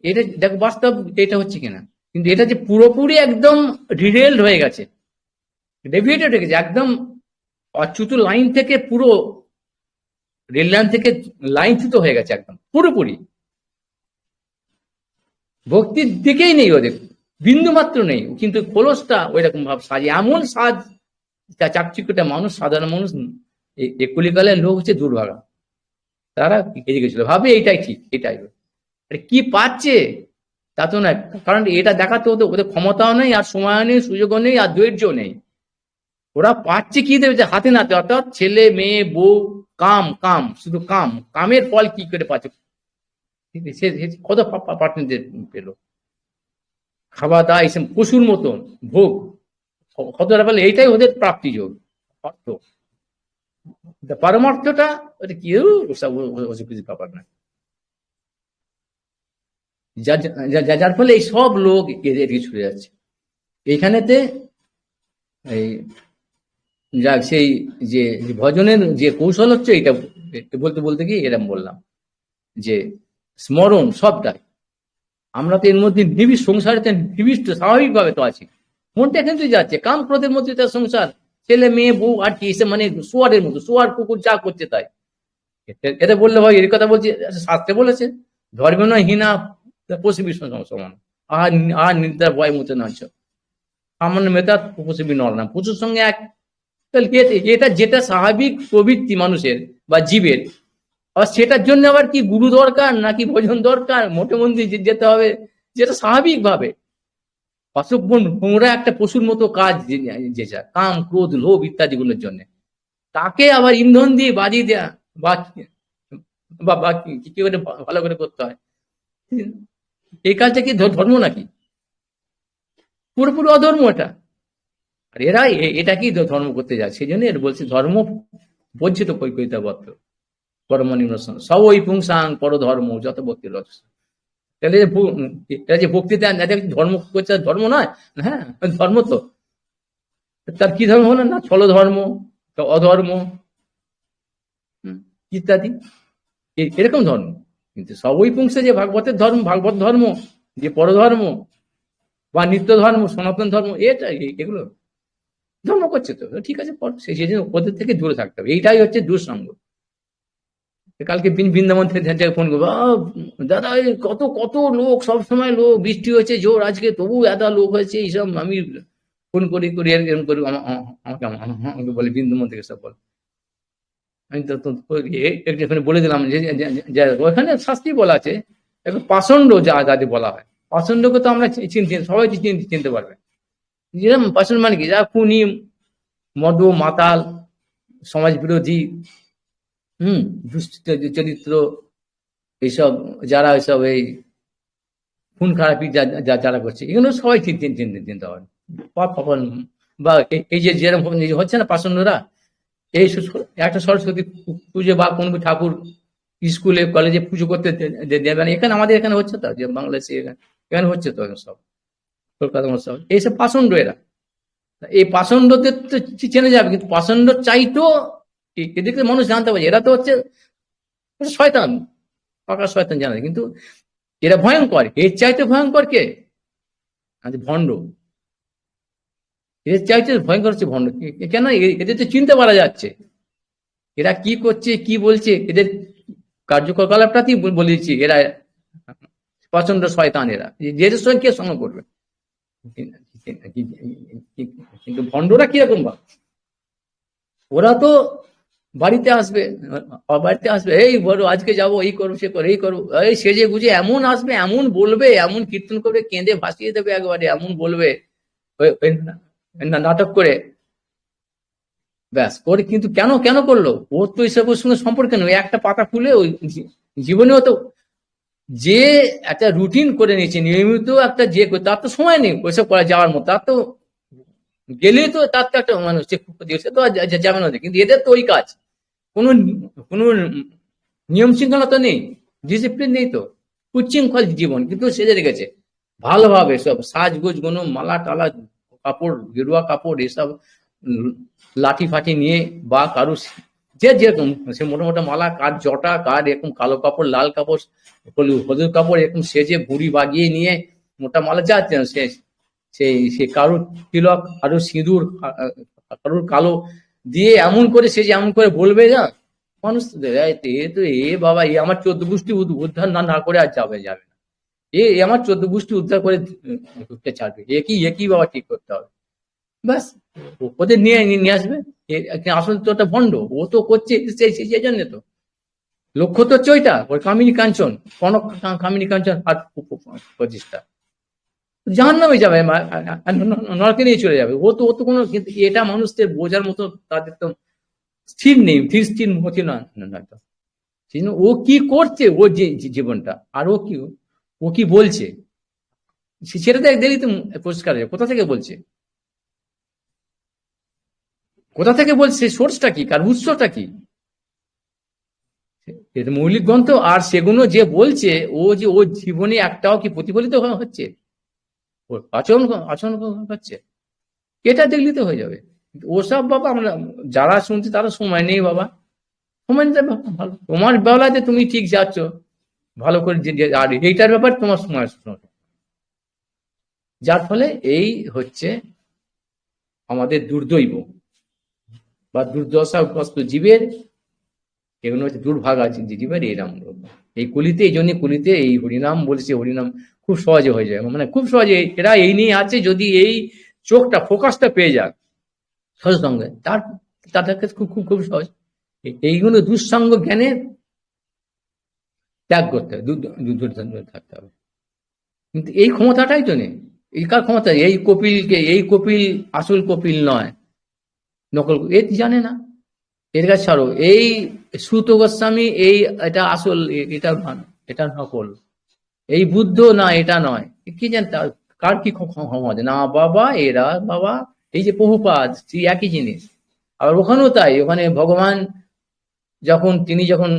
এটা দেখো বাস্তব এটা হচ্ছে কিনা, কিন্তু এটা যে পুরোপুরি একদম রিডেলড হয়ে গেছে, ডেভিয়েটেড হয়ে গেছে একদম, অচ্যুত লাইন থেকে পুরো রেল লাইন থেকে লাইনচ্যুত হয়ে গেছে একদম পুরোপুরি, ভক্তির দিকেই নেই ওদের বিন্দু মাত্র নেই, কিন্তু খোলসটা ওই রকম ভাব সাজে, এমন সাজ চাকচিক্যটা, মানুষ সাধারণ মানুষ এই কলিকালের লোক হচ্ছে দুর্ভাগা, তারা এদিকে গেছিল ভাবে এইটাই ঠিক এটাই, কি পাচ্ছে তা তো নয়, কারণ এটা দেখাতে হতো ওদের ক্ষমতাও নেই, আর সময় নেই, সুযোগও নেই, আর ধৈর্য নেই, ওরা পাচ্ছে কি দেবে হাতে নাতে, অর্থাৎ ছেলে মেয়ে বউ, কাম কাম শুধু কাম, কামের ফল কি করে পাচ্ছে, কত পার্টনারদের পেলো, খাওয়া দাওয়া এইসব পশুর মতন ভোগ কতটা বলে, এইটাই ওদের প্রাপ্তি যোগ অর্থ। পারমার্থটা ওটা কেউ ওসব কিছু ব্যাপার না। যার ফলে এই সব লোক এদিকে ছুটে যাচ্ছে এইখানেতে। এই যাক, সেই যে ভজনের যে কৌশল হচ্ছে এটা বলতে বলতে গিয়ে এরকম বললাম যে স্মরণ সবটাই আমরা তো এর মধ্যে সংসারে নিবিষ্ট স্বাভাবিকভাবে তো আছি। মনটা কিন্তু যাচ্ছে কাম ক্রোধের মধ্যে তার সংসার, ছেলে মেয়ে বউ আর কি, এসে মানে সোয়ারের মতো, সোয়ার কুকুর যা করছে তাই। এটা বললে হয়, এর কথা বলছি শাস্ত্রে বলেছে ধর্ম নয় হীনা পশুবি সমান, আর আর নির্দার ভয় মতো নাচ সামান্য মেতা পশুবি নর না, পশুর সঙ্গে এক। এটা যেটা স্বাভাবিক প্রবৃত্তি মানুষের বা জীবের, আর সেটার জন্য আবার কি গুরু দরকার নাকি ভোজন দরকার, মোটে মন্দির যেতে হবে, যেটা স্বাভাবিক ভাবে নোংরা একটা পশুর মতো কাজ যেটা কাম ক্রোধ লোভ ইত্যাদি গুলোর জন্য, তাকে আবার ইন্ধন দিয়ে বাজিয়ে দেয়া বা কি করে ভালো করে করতে হয়, এই কাজটা কি ধর্ম নাকি? পুরোপুরি অধর্ম এটা। আর এরা এটা কি ধর্ম করতে যায়, সেই জন্য এর বলছে ধর্ম বঞ্চিত কৈকৈতাবদ্ধ কর্ম নিম্ন সব ওই পুংসাং পর ধর্ম যত ভক্তি রস। তাহলে এটা যে ভক্তিতে ধর্ম করছে, ধর্ম নয়। হ্যাঁ, ধর্ম তো তার কি ধর্ম হলো না, ছল ধর্ম, অধর্ম ইত্যাদি এরকম ধর্ম। কিন্তু সবই পুংসে যে ভাগবতের ধর্ম, ভাগবত ধর্ম, যে পরধর্ম বা নিত্য ধর্ম, সনাতন ধর্ম, এটা এগুলো ধর্ম করছে তো ঠিক আছে, সেই জন্য ওদের থেকে দূরে থাকতে হবে। এইটাই হচ্ছে দুঃসঙ্গ। কালকে বৃন্দাবন থেকে ফোন করবো, দাদা কত কত লোক, সব সময় লোক, বৃষ্টি হয়েছে জোর আজকে, তবু এত লোক হয়েছে, এইসব আমি ফোন করি করি এরকম করি, আমাকে বলে বৃন্দাবন থেকে সব বলে। আমি তো এখানে বলে দিলাম যে ওখানে শাস্তি বলা আছে পাষণ্ড, যা যাদের বলা হয়, পাষণ্ডকে তো আমরা চিনতে, সবাই চিনতে পারবে। যেরকম পাষণ্ড মানে কি, যারা খুনি, মদ মাতাল, সমাজ বিরোধী, দুষ্ট চরিত্র, এইসব যারা এইসব এই খুন খারাপি যারা করছে, এগুলো সবাই চিনতে হবে। বা এই যে যেরকম হচ্ছে না পাষণ্ডরা, এই একটা সরস্বতী পুজো বা কোন ঠাকুর স্কুলে কলেজে পুজো করতে দেবে না, এখানে আমাদের এখানে হচ্ছে তো, যে বাংলাদেশে এখানে হচ্ছে তো সব, কলকাতা সব এইসব পাষণ্ড। এরা এই পাষণ্ডদের তো চেনে যাবে, কিন্তু পাষণ্ড চাইতো এদিকে মানুষ জানতে পারছে এরা তো হচ্ছে শয়তান, পাকা শয়তান জানা, কিন্তু এরা ভয়ঙ্কর। এর চাইতে ভয়ঙ্কর কে? ভণ্ড। এর চাইতে ভয়ঙ্কর হচ্ছে ভণ্ড। কেন? এদের তো চিনতে পারা যাচ্ছে এরা কি করছে, কি বলছে, এদের কার্যকলাপটাতেই বলে দিচ্ছি এরা প্রচন্ড শয়তান। এরা যেদের সঙ্গে কে সঙ্গ করবে? কিন্তু ভণ্ডরা কিরকম বা, ওরা তো বাড়িতে আসবে, এই বলো আজকে যাবো, এই করবো, সে করো, এই করবো, এই সেজে গুজে এমন আসবে, এমন বলবে, এমন কীর্তন করবে, কেঁদে ভাসিয়ে দেবে একবারে, এমন বলবে নাটক করে, ব্যাস করে। কিন্তু কেন কেন করলো? ওর তো এইসবের সঙ্গে সম্পর্ক নেই, একটা পাতা খুলে ওই জীবনেও তো যে একটা রুটিন করে নিয়েছে নিয়মিত একটা, যে তার তো সময় নেই ওইসব করা যাওয়ার মতো, তার তো গেলেই তো তার তো একটা মানুষ সে তো যাবে না। কিন্তু এদের তো ওই কাজ, কোনো কোনো নিয়ম শৃঙ্খলা তো নেই, ডিসিপ্লিন নেই, তো উচ্ছৃঙ্খল জীবন। কিন্তু সেজে রেখেছে ভালোভাবে, সব সাজগোজ, কোনো মালা টালা, কাপড়, গেরুয়া কাপড়, এসব লাঠি ফাঠি নিয়ে, বা কারু যে যেরকম সে মোটা মোটা মালা, কার জটা, কার এরকম কালো কাপড়, লাল কাপড়, হলুদ কাপড়, এরকম সেজে ভুড়ি বাগিয়ে নিয়ে মোটা মালা যা সে কারুর তিলক, কারুর সিঁদুর, কারুর কালো দিয়ে এমন করে সেজে এমন করে বলবে না মানুষ, এ বাবা, এ আমার 14 গোষ্ঠী উদ্ধার না করে আর যাবে না, এ আমার 14 গোষ্ঠী উদ্ধার করে ঢুকতে ছাড়বে, একই বাবা ঠিক করতে হবে, ব্যাস ওদের নিয়ে আসবে। আসলে তো ওটা ভণ্ড, ও তো করছে সেই জন্য তো লক্ষ্য তো হচ্ছে ওইটা, ওর কামিনী কাঞ্চন, কনক কামিনী কাঞ্চন আর প্রতিষ্ঠা, জাহান্নামে যাবে, নরকে নিয়ে চলে যাবে। ও তো কোনো, কিন্তু এটা মানুষদের বোঝার মতো তাদের তো স্থির নেই, স্থির মতি নয় তো। ও কি করছে, ও যে জীবনটা, আর ও কি বলছে, সেটা দেখলি তো পরিষ্কার হয়ে কোথা থেকে বলছে, কোথা থেকে বলছে, সোর্সটা কি, কার উৎসটা কি, এটা মৌলিক গ্রন্থ। আর সেগুলো যে বলছে ও যে ওর জীবনে একটাও কি প্রতিফলিত হচ্ছে, ওর আচরণ আচরণ হচ্ছে, এটা দেখলি তো হয়ে যাবে। ওসব বাবা আমরা যারা শুনছি তারা সময় নেই বাবা, সময় নিতে ভালো, তোমার বেলাতে তুমি ঠিক যাচ্ছ ভালো করে, আর এইটার ব্যাপার তোমার সময়, যার ফলে এই হচ্ছে আমাদের দুর্দৈব বা দুর্দশাগ্রস্ত জীবের, এগুলো হচ্ছে দুর্ভাগা জীবের এরাম। এই কলিতে, এই জন্য কলিতে এই হরিনাম বলছে, হরিনাম খুব সহজে হয়ে যায়, মানে খুব সহজে এরা এই নিয়ে আছে, যদি এই চোখটা ফোকাসটা পেয়ে যাক সৎসঙ্গে, তার কাছে খুব খুব খুব সহজ। এইগুলো দুঃসঙ্গ জ্ঞানে ত্যাগ করতে হবে, থাকতে হবে। কিন্তু এই ক্ষমতাটাই তো নেই। এই কার ক্ষমতা? এই কপিলকে, এই কপিল আসল কপিল নয়, নকল এ জানে না, এর কাছে ছাড়ো। এই সুত গোস্বামী এই এটা আসল, এটা এটা নকল, এই বুদ্ধ না এটা নয়, কি জানতে কার কি ক্ষমতা না বাবা, এরা বাবা এই যে প্রভুপাদ সেই একই জিনিস। আবার ওখানেও তাই, ওখানে ভগবান যখন তিনি যখন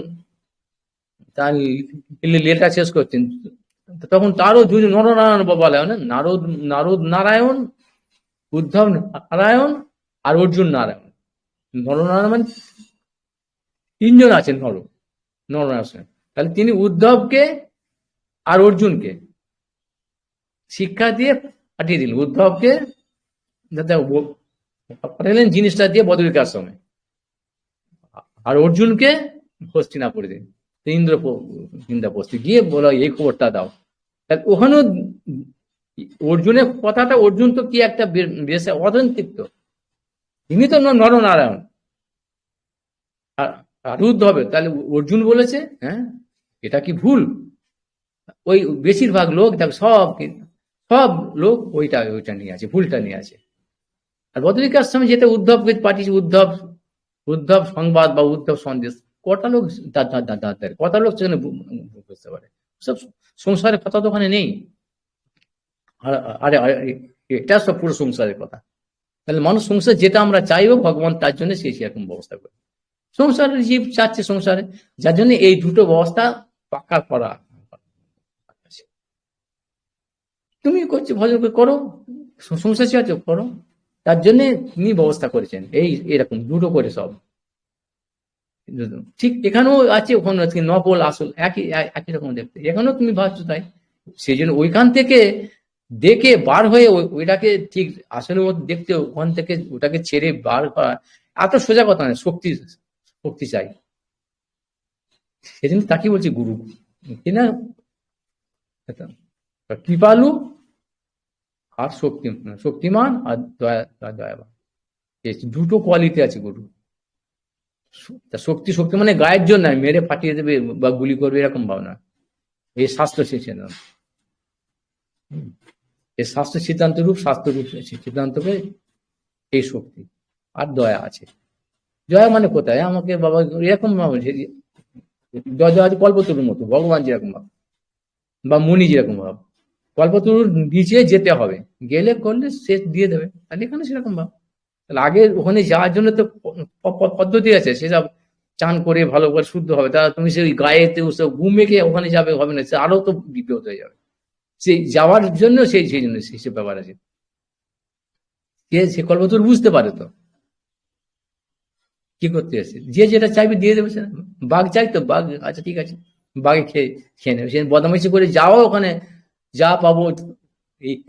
তার লেটা শেষ করছেন, তখন তারও দুজন নরনারায়ণ বলা হয় না, নারদ নারদ নারায়ণ, উদ্ধব নারায়ণ আর অর্জুন নারায়ণ। নরনারায়ণ মানে তিনজন আছেন নরনারায়ণ। তাহলে তিনি উদ্ধবকে আর অর্জুনকে শিক্ষা দিয়ে পাঠিয়ে দিলেন, উদ্ধবকে যাতে পাঠালেন জিনিসটা দিয়ে বদরিকার সময়, আর অর্জুনকে হস্তিনাপুরে দিন, ইন্দ্রপ্রস্থে গিয়ে বলো এই খবরটা দাও। ওখানেও অর্জুনের কথাটা, অর্জুন তো কি একটা বেশ অথেন্টিক, তো তিনি তো নরনারায়ণ আর উদ্ধবের, তাহলে অর্জুন বলেছে, হ্যাঁ এটা কি ভুল? ওই বেশিরভাগ লোক দেখ, সব লোক ওইটা নিয়ে আছে, ভুলটা নিয়ে আছে। আর বদরিকার সময় যেটা উদ্ধবকে পাঠিয়েছে, উদ্ধব সংবাদ বা উদ্ধব সন্দেশ, কটা লোক কটা লোক সেখানে বুঝতে পারে? সব সংসারের কথা তো ওখানে নেই। আরে এটা সব পুরো সংসারের কথা। তাহলে মানুষ সংসার যেটা আমরা চাইবো, ভগবান তার জন্য সেই সেরকম ব্যবস্থা করে। সংসারের জীব চাচ্ছে সংসারে, যার জন্য এই দুটো ব্যবস্থা পাকা করা। তুমি করছো ভজন করো, সংসার চাচ্ছ করো, তার জন্য তিনি ব্যবস্থা করেছেন এই এরকম দুটো করে সব। ঠিক এখানেও আছে, ওখানে নকল আসল একই রকম দেখতে, এখানেও তুমি ভাবছো তাই। সেই জন্য ওইখান থেকে দেখে বার হয়ে ওইটাকে ঠিক আসলের মধ্যে দেখতে, ওখান থেকে ওটাকে ছেড়ে বার করা এত সোজা কথা নয়। শক্তি চাই, সেজন্য তাকে বলছি গুরু কিনা, কৃপালু আর শক্তিমান আর দয়াবান, দুটো কোয়ালিটি আছে গুরু। শক্তি মানে গায়ের জন্য মেরে ফাটিয়ে দেবে বা গুলি করবে এরকম ভাবনা, এই শাস্ত্র সিদ্ধান্ত, এই শাস্ত্র সিদ্ধান্ত রূপ, শাস্ত্র রূপ সিদ্ধান্তকে এই শক্তি আর দয়া আছে। দয়া মানে কোথায় আমাকে বাবা এরকম দয়া আছে কল্পতরুর মতো, ভগবান যেরকম ভাব বা মুনি যেরকম ভাব, কল্পতরুর নিচে যেতে হবে, গেলে করলে সে দিয়ে দেবে, তাহলে এখানে সেরকম ভাব। তাহলে আগে ওখানে যাওয়ার জন্য তো পদ্ধতি আছে, সেসব চান করে ভালো করে শুদ্ধ হবে, তা তুমি সেই গায়েতে ওসব ঘুমেকে ওখানে যাবে হবে না, সে আরো তো বিপদ হয়ে যাবে। সেই যাওয়ার জন্য সেই জন্য সেই ব্যাপার আছে, সে কল্পতরু বুঝতে পারে তো কি করতে আসে, যে যেটা চাইবে দিয়ে দেবে। সে বাঘ চাই তো বাঘ, আচ্ছা ঠিক আছে, বাঘে খেয়ে নেবে। সে বদমাইশি করে যাওয়া, ওখানে যা পাবো,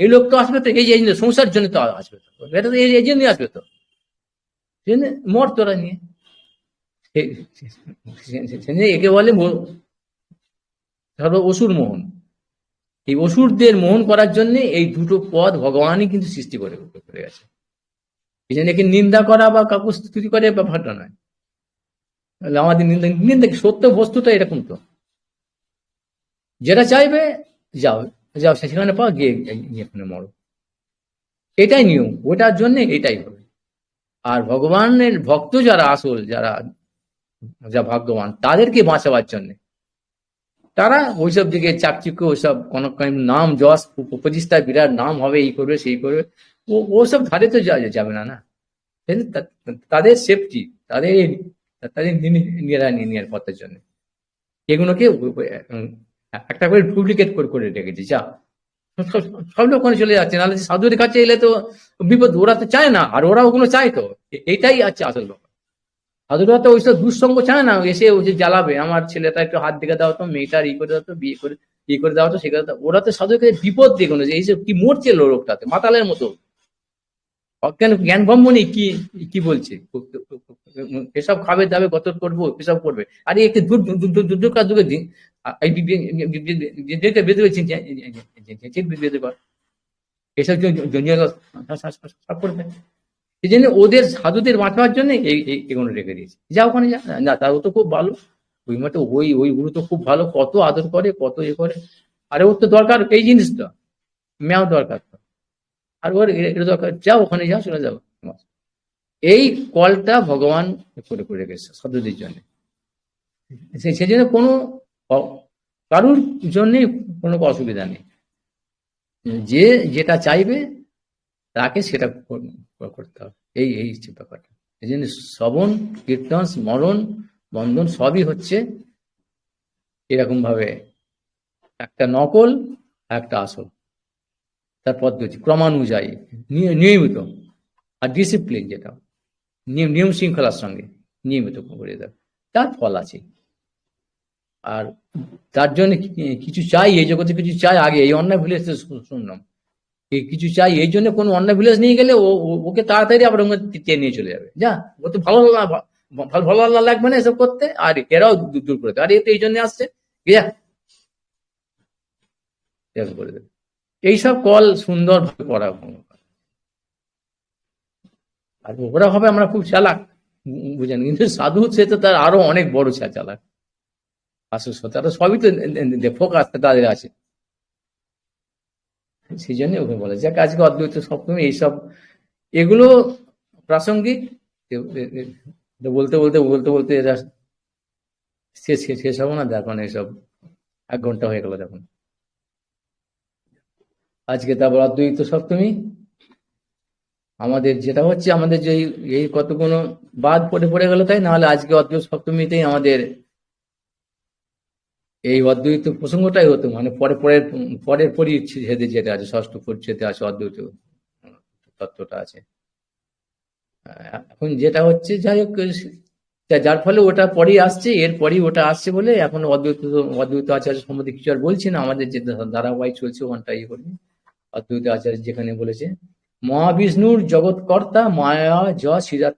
এই লোক তো আসবে তো এই যে সংসার জন্য তো আসবে তো, এটা তো এই জন্যই আসবে তো, মর তোরা নিয়ে। একে বলে ধরো অসুর মোহন। এই অসুরদের মোহন করার জন্য এই দুটো পদ ভগবানই কিন্তু সৃষ্টি করে গেছে। এই জন্য একে নিন্দা করা বা কাকু স্তুতি করে ব্যাপারটা নয়। আমাদের নিন্দা সত্য বস্তুটা এরকম তো, যেটা চাইবে যাও যাও সেখানে পাও, গিয়ে এখানে মরো, এটাই নিয়ম, ওটার জন্য এটাই হবে। আর ভগবানের ভক্ত যারা আসল, যারা যা ভাগ্যবান, তাদেরকে বাঁচাবার জন্য তারা ওইসব দিকে চাকচিক্য, ওইসব কোনো নাম যশ প্রতিষ্ঠা, বিরাট নাম হবে, এই করবে সেই করবে, ওসব ধারে তো যাবে না। না, তাদের সেফটি, তাদের তাদের নিজের পথের জন্য এগুলোকে একটা করে ডুপ্লিকেট করে রেখেছি। যা সব লোক ওখানে চলে যাচ্ছে, নাহলে সাধুদের কাছে এলে তো বিপদ, ওরা তো চায় না, আর ওরা ওগুলো চায় তো, এইটাই আছে আসল ব্যাপার। সাধুরা তো ওইসব দুঃসঙ্গ চায় না, এসে ওই যে জ্বালাবে, আমার ছেলেটা একটু হাত দিকে দাও তো, মেয়েটার ই করে দাও তো, বিয়ে করে ই করে দাও তো, সে করে দাও। ওরা তো সাধুকে বিপদ দিয়ে কোনো, এইসব কি মরছে লোকটাতে মাতালের মতো, অজ্ঞান জ্ঞান ব্রহ্মণী কি কি বলছে, এসব খাবে দাবে গত করবো, এসব করবে। আরে একটু দূর দূর কাজ দুকে দিন, এসব সব করবে। সেই জন্য ওদের সাধুদের বাঁচাবার জন্য এগুলো রেখে দিয়েছে, যা ওখানে যা না, তাও তো খুব ভালো, ওই মতো ওই গুরু তো খুব ভালো, কত আদর করে, কত এ করে। আরে ওর তো দরকার এই জিনিসটা, মেয়াও দরকার তো, আর ওর এটা দরকার, যাও ওখানে যাও, চলে যাও। এই কলটা ভগবান করে গেছে সাধুদের জন্য। সেই জন্য কোনো কারুর জন্য কোনো অসুবিধা নেই, যে যেটা চাইবে তাকে সেটা করতে হবে, এই হচ্ছে ব্যাপারটা। এই জন্য শ্রবণ, কীর্তন, স্মরণ, বন্ধন সবই হচ্ছে এরকম ভাবে একটা নকল, একটা আসল, তার পদ্ধতি ক্রমানুযায়ী, নিয়মিত, আর ডিসিপ্লিন, যেটা নিয়ম শৃঙ্খলার সঙ্গে নিয়মিত করে দেয়, তার ফল আছে। আর তার জন্য কিছু চাই, এই জগতে কিছু চাই, আগে এই অন্যায় ভুলে শুনলাম, এই কিছু চাই, এই জন্য কোনো অন্য ভিলেজ নিয়ে গেলে ওকে তাড়াতাড়ি আবার নিয়ে চলে যাবে, যা ও তো ভালো ভালো লাগবে না এসব করতে, আর এরাও দূর করে দেবে, আর এ তো এই জন্য আসছে, যা করে দেবে। এইসব কল সুন্দর ভাবে পড়া, আর ওরা হবে আমরা খুব চালাক, বুঝেন, কিন্তু সাধু সে তো তার আরো অনেক বড় চালাক, আসল তারা সবই তো ফোকাস তাদের আছে। সেই জন্য ওকে বলে যাক, আজকে অদ্বৈত সপ্তমী এইসব, এগুলো প্রাসঙ্গিক, বলতে বলতে বলতে বলতে এরা শেষ হবো না, দেখুন এইসব 1 ঘন্টা হয়ে গেল দেখুন। আজকে তারপর অদ্বৈত সপ্তমী, আমাদের যেটা হচ্ছে, আমাদের যে এই কতগুলো বাদ পড়ে গেল, তাই নাহলে আজকে অদ্বৈত সপ্তমীতেই আমাদের এই অদ্বৈত প্রসঙ্গটাই হতো, মানে পরের পরিচ্ছেদে যেটা আছে, ষষ্ঠ পরিচ্ছেদে আছে অদ্বৈত তত্ত্বটা আছে। এখন যেটা হচ্ছে, যাই হোক, যার ফলে ওটা পরেই আসছে, এরপরই ওটা আসছে বলে এখন অদ্বৈত আচার্য সম্বন্ধে কিছু আর বলছি না, আমাদের যে ধারাবাহিক চলছে ওখানটা ইয়ে করবে। অদ্বৈত আচার্য যেখানে বলেছে, মহাবিষ্ণুর জগৎকর্তা মায়া য সিরাত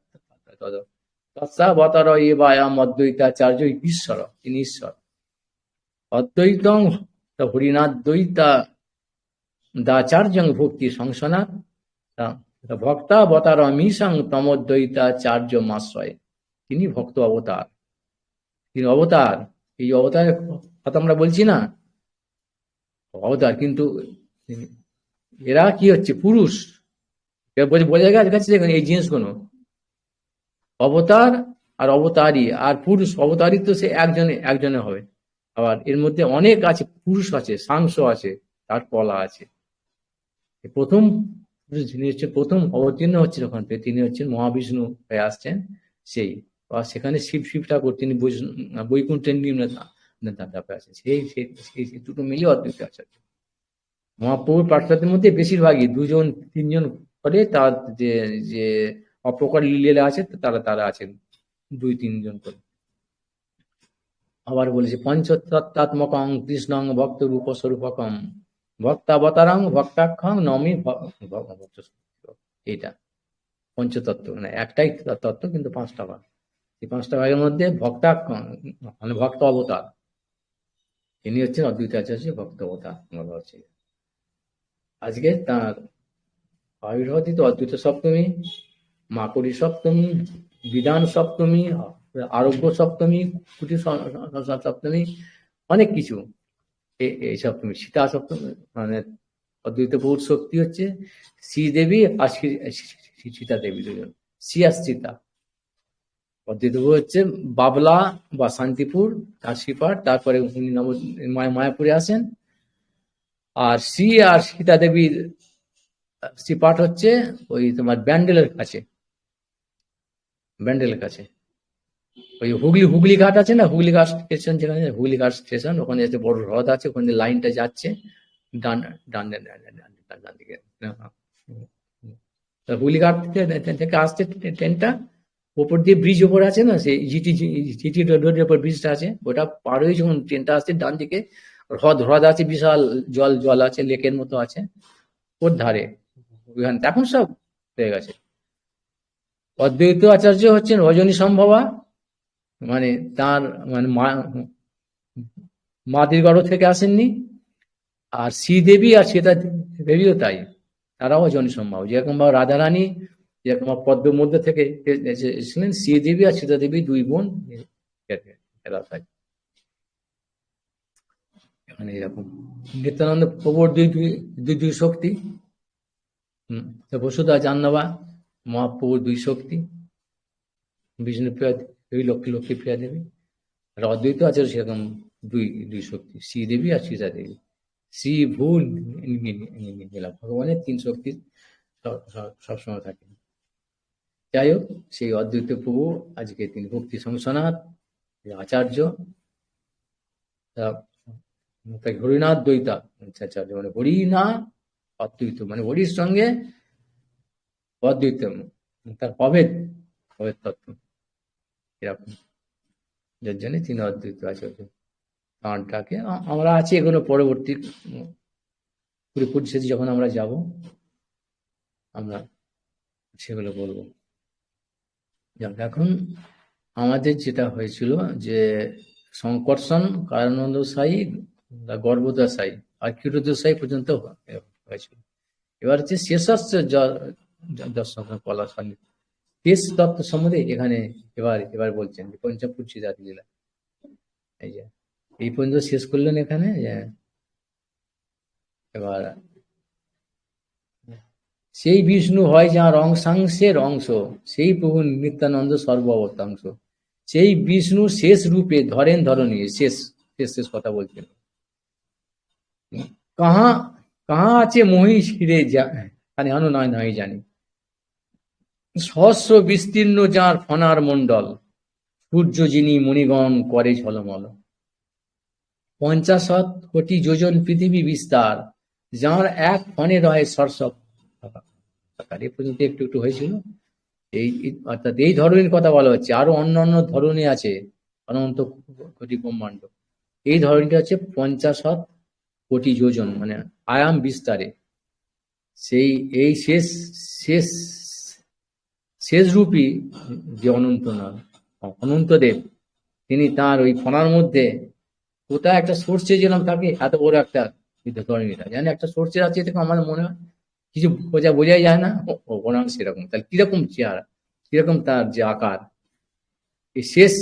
তৎসাবতার এবায়াম অদ্বৈতাচার্য ঈশ্বর, তিনি ঈশ্বর। অদ্বৈতং হরিণাদ্বৈতা দাচার্যং ভক্তি সংসনা ভক্তাবতার মিশং তমদ্বৈতাচার্য মাশ্রয়, তিনি ভক্ত অবতার, তিনি অবতার। এই অবতারের কথা আমরা বলছি না, অবতার, কিন্তু এরা কি হচ্ছে, পুরুষ, বোঝা গেছে দেখুন এই জিনিসগুলো, অবতার আর অবতারী, আর পুরুষ অবতারী তো সে একজনে হবে, আবার এর মধ্যে অনেক আছে, পুরুষ আছে, সাংস আছে, তার কলা আছে। প্রথম যিনি হচ্ছে, প্রথম অবতীর্ণ হচ্ছেন ওখান থেকে, তিনি হচ্ছেন মহাবিষ্ণু হয়ে আসছেন, সেই, আর সেখানে শিব ঠাকুর, তিনি বৈকুণ্ঠের নিম্ন ধাপে আছেন, সেই দুটো মিলিয়ে অদ্বৈত আচার্য। মহাপ্রভুর পার্শ্বদের মধ্যে বেশিরভাগই 2-3 জন করে, তার যে অপ্রকার লীলা আছে তারা আছেন 2-3 জন করে। আবার বলেছে, পঞ্চতত্ত্বাত্মকং কৃষ্ণং ভক্ত রূপ স্বরূপকম ভক্তাবতারং ভক্তাক্ষং নমি ভক্ত। এইটা পঞ্চতত্ত্ব, মানে একটাই তত্ত্ব কিন্তু 5টা ভাগ। এই 5টা ভাগের মধ্যে ভক্তাক্ষং মানে ভক্ত অবতার, ইনি হচ্ছেন অদ্বৈত আচার্য ভক্ত অবতার বলা হচ্ছে। আজকে তার আবির্ভাবিত অদ্বৈত সপ্তমী, মাকড়ি সপ্তমী, বিধান সপ্তমী, আরোগ্য সপ্তমী, কুটির সপ্তমী, অনেক কিছু, এই সপ্তমী, সীতা সপ্তমী, মানে অদ্বৈত প্রভুর শক্তি হচ্ছে শ্রীদেবী আর সীতা দেবী, দুজন, শ্রী আর সীতা, অদ্বৈত প্রভু হচ্ছে বাবলা বা শান্তিপুর তার শ্রীপাঠ, তারপরে উনি মায়াপুরে আসেন। আর শ্রী আর সীতা দেবীর শ্রীপাঠ হচ্ছে ওই তোমার ব্যান্ডেলের কাছে, ব্যান্ডেলের কাছে ওই হুগলি হুগলি ঘাট আছে না, হুগলি ঘাট স্টেশন, যেখানে হুগলি ঘাট স্টেশন, ওখানে একটা বড় হ্রদ আছে, ওখানে লাইনটা যাচ্ছে ডান ডান ডান দিকে। হুগলি ঘাট থেকে আসছে ট্রেনটা, ওপর দিয়ে ব্রিজ ওপর আছে না, সেই জিটি রোডের উপর ব্রিজটা আছে, ওটা পার হয়ে যখন ট্রেনটা আসছে ডান দিকে হ্রদ হ্রদ আছে, বিশাল জল জল আছে, লেকের মতো আছে ওর ধারে। এখন সব হয়ে গেছে। অদ্বৈত আচার্য হচ্ছেন রজনী সম্ভবা, মানে তার মানে মাদির গর্ভ থেকে আসেননি। আর শ্রীদেবী আর সীতা দেবীও তাই, তারাও রজনী সম্ভব। যেরকম রাধারানী যেরকম পদ্মের মধ্যে থেকে এসেছিলেন, শ্রীদেবী আর সীতা দেবী দুই বোন এরা তাই। এখানে এরকম নিত্যানন্দ প্রভুর দুই দুই দুই শক্তি, বসুধা জাহ্নবা মহাপ্রভুর দুই শক্তি, বিষ্ণু প্রিয়া দেবী, লক্ষ্মী লক্ষ্মী প্রিয়া দেবী। আর অদ্বৈত আচার্য সেরকম দুই দুই শক্তি, শ্রীদেবী আর সীতা দেবী। শ্রী ভুল নীলা, ভগবানের তিন শক্তি সবসময় থাকে। যাই হোক, সেই অদ্বৈত প্রভু আজকে তিনি ভক্তি সংসনাথ আচার্য, তাই হরিনাথ দ্বৈতা আচার্য, মানে হরি না অদ্বৈত, মানে হরির সঙ্গে অদ্বৈত, তার অভেদ অভেদ তত্ত্ব এরকম, যার জন্য তিনি অদ্বৈত আচার্য। তাঁরটাকে আমরা আছি এখনো, পরবর্তী পরিস্থিতি যখন আমরা যাব আমরা সেগুলো বলবো। এখন আমাদের যেটা হয়েছিল যে সংকর্ষণ, কারণানন্দ সাই, গর্ভদশাই আর ক্ষীরোদশাই পর্যন্ত হয়েছিল। এবার হচ্ছে শেষাস্ত্র দর্শন কলা সঙ্গে শেষ তত্ত্ব সম্বন্ধে এখানে এবার বলছেন পঞ্চপুরী জাতি লীলা। এই যে এই পর্যন্ত শেষ করলেন এখানে। এবার সেই বিষ্ণু হয় যার অংশাংশের অংশ, সেই প্রভু নিত্যানন্দ সর্ব অবতাংশ। সেই বিষ্ণু শেষ রূপে ধরেন ধরনী, শেষ শেষ শেষ কথা বলছেন। কাহা কাহা আছে মহিষ হিরে জানি নয় নয় জানি, সহস্র বিস্তীর্ণ যার ফনার মণ্ডল, সূর্য যিনি মণিগণ করে ঝলমল। ৫০ কোটি যোজন পৃথিবী বিস্তার, যার এক ফণে রহে সরসব। এ পর্যন্ত একটু একটু হয়েছিল। এই অর্থাৎ এই ধরনের কথা বলা হচ্ছে, আরো অন্য অন্য ধরনের আছে, অনন্ত কোটি ব্রহ্মাণ্ড। এই ধরনটা হচ্ছে ৫০ কোটি যোজন, মানে আয়াম বিস্তারে। সেই এই শেষ শেষ শেষ রূপী যে অনন্ত নাম অনন্তদেব, তিনি তার ওই ফনার মধ্যে কোথায় একটা সোর্সে যেলাম থাকে, এত বড় একটা ধরনীটা জানি একটা সোর্সে আছে, এটাকে আমাদের মনে হয় কিছু বোঝাই যায় না, ওনার সেরকম। তাহলে কিরকম চেহারা, কিরকম তার যে আকার, এই শেষ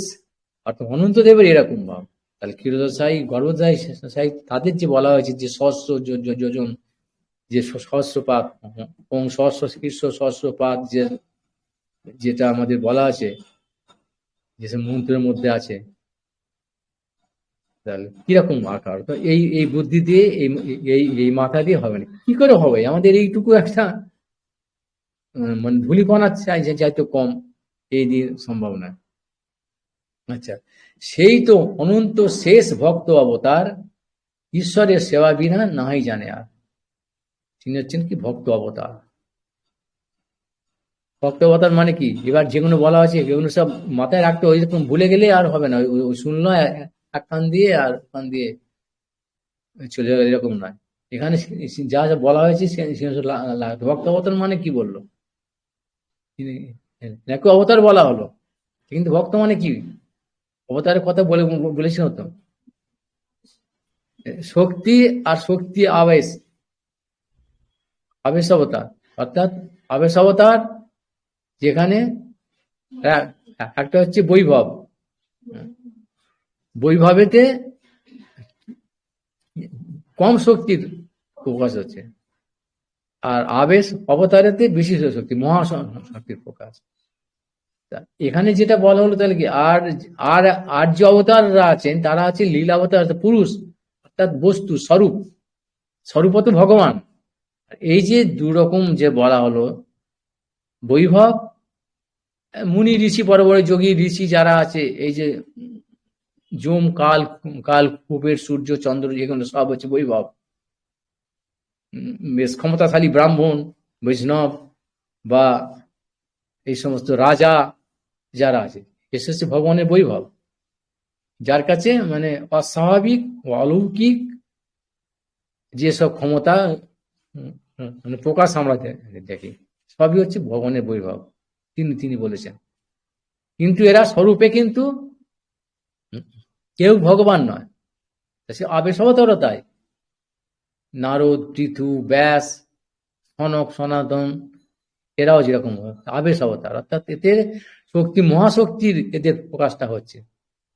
অর্থাৎ অনন্তদেবের এরকম ভাব। তাহলে ক্ষীরোদশাই গর্ভদশাই শেষাশাই তাদের যে বলা হয়েছে যে সহস্র যোজন, যে সহস্রপাত, সহস্র কৃষ্ণ সহস্রপাত, যে যেটা আমাদের বলা আছে, যেসব মন্ত্রের মধ্যে আছে, তাহলে কিরকম আকার। তো এই এই বুদ্ধি দিয়ে এই এই মাথা দিয়ে হবে না। কি করে হবে? আমাদের এইটুকু একটা মানে ধুলিকণা চাইতো কম, এই দিয়ে সম্ভব নয়। আচ্ছা, সেই তো অনন্ত শেষ ভক্ত অবতার, ঈশ্বরের সেবা বিনা নাই জানে আর। তিনি হচ্ছেন কি ভক্ত অবতার। ভক্ত অবতার মানে কি? এবার যেগুলো বলা আছে এগুলো সব মাথায় রাখতে, ওই রকম ভুলে গেলে আর হবে না। শুনলো এক কান দিয়ে আর কান দিয়ে চলে যাবে, এরকম নয়। এখানে যা যা বলা হয়েছে ভক্ত অবতার মানে কি বললো, অবতার বলা হলো, কিন্তু ভক্ত মানে কি? অবতারের কথা বলেছিল তো, শক্তি আর শক্তি আবেশ, আবেশ অবতার। অর্থাৎ আবেশ অবতার যেখানে একটা হচ্ছে বৈভব, বৈভবেতে কম শক্তির প্রকাশ হচ্ছে, আর আবেশ অবতারেতে বেশি শক্তি, মহাশক্তির প্রকাশ। তা এখানে যেটা বলা হলো তাহলে কি, আর আর আর যে অবতাররা আছেন তারা আছে লীলা অবতার, পুরুষ অর্থাৎ বস্তু স্বরূপ, স্বরূপত ভগবান। এই যে দুরকম যে বলা হলো বৈভব, মুনি ঋষি, বড় বড় যোগী ঋষি যারা আছে, এই যে যম কাল, কাল কুবের সূর্য চন্দ্র, যেগুলো সব হচ্ছে বৈভব। বেশ ক্ষমতাশালী ব্রাহ্মণ, বৈষ্ণব বা এই সমস্ত রাজা যারা আছে, এসে হচ্ছে ভগবানের বৈভব, যার কাছে মানে অস্বাভাবিক অলৌকিক যেসব ক্ষমতা মানে প্রকাশ আমরা দেখি, সবই হচ্ছে ভগবানের বৈভব, তিনি তিনি বলেছেন। কিন্তু এরা স্বরূপে কিন্তু কেউ ভগবান নয়, সে আবেশ অবতারও তাই। নারদ, পৃথু, ব্যাস, সনক, সনাতন, এরাও যেরকম আবেশ অবতার, অর্থাৎ এতে শক্তি, মহাশক্তির এদের প্রকাশটা হচ্ছে,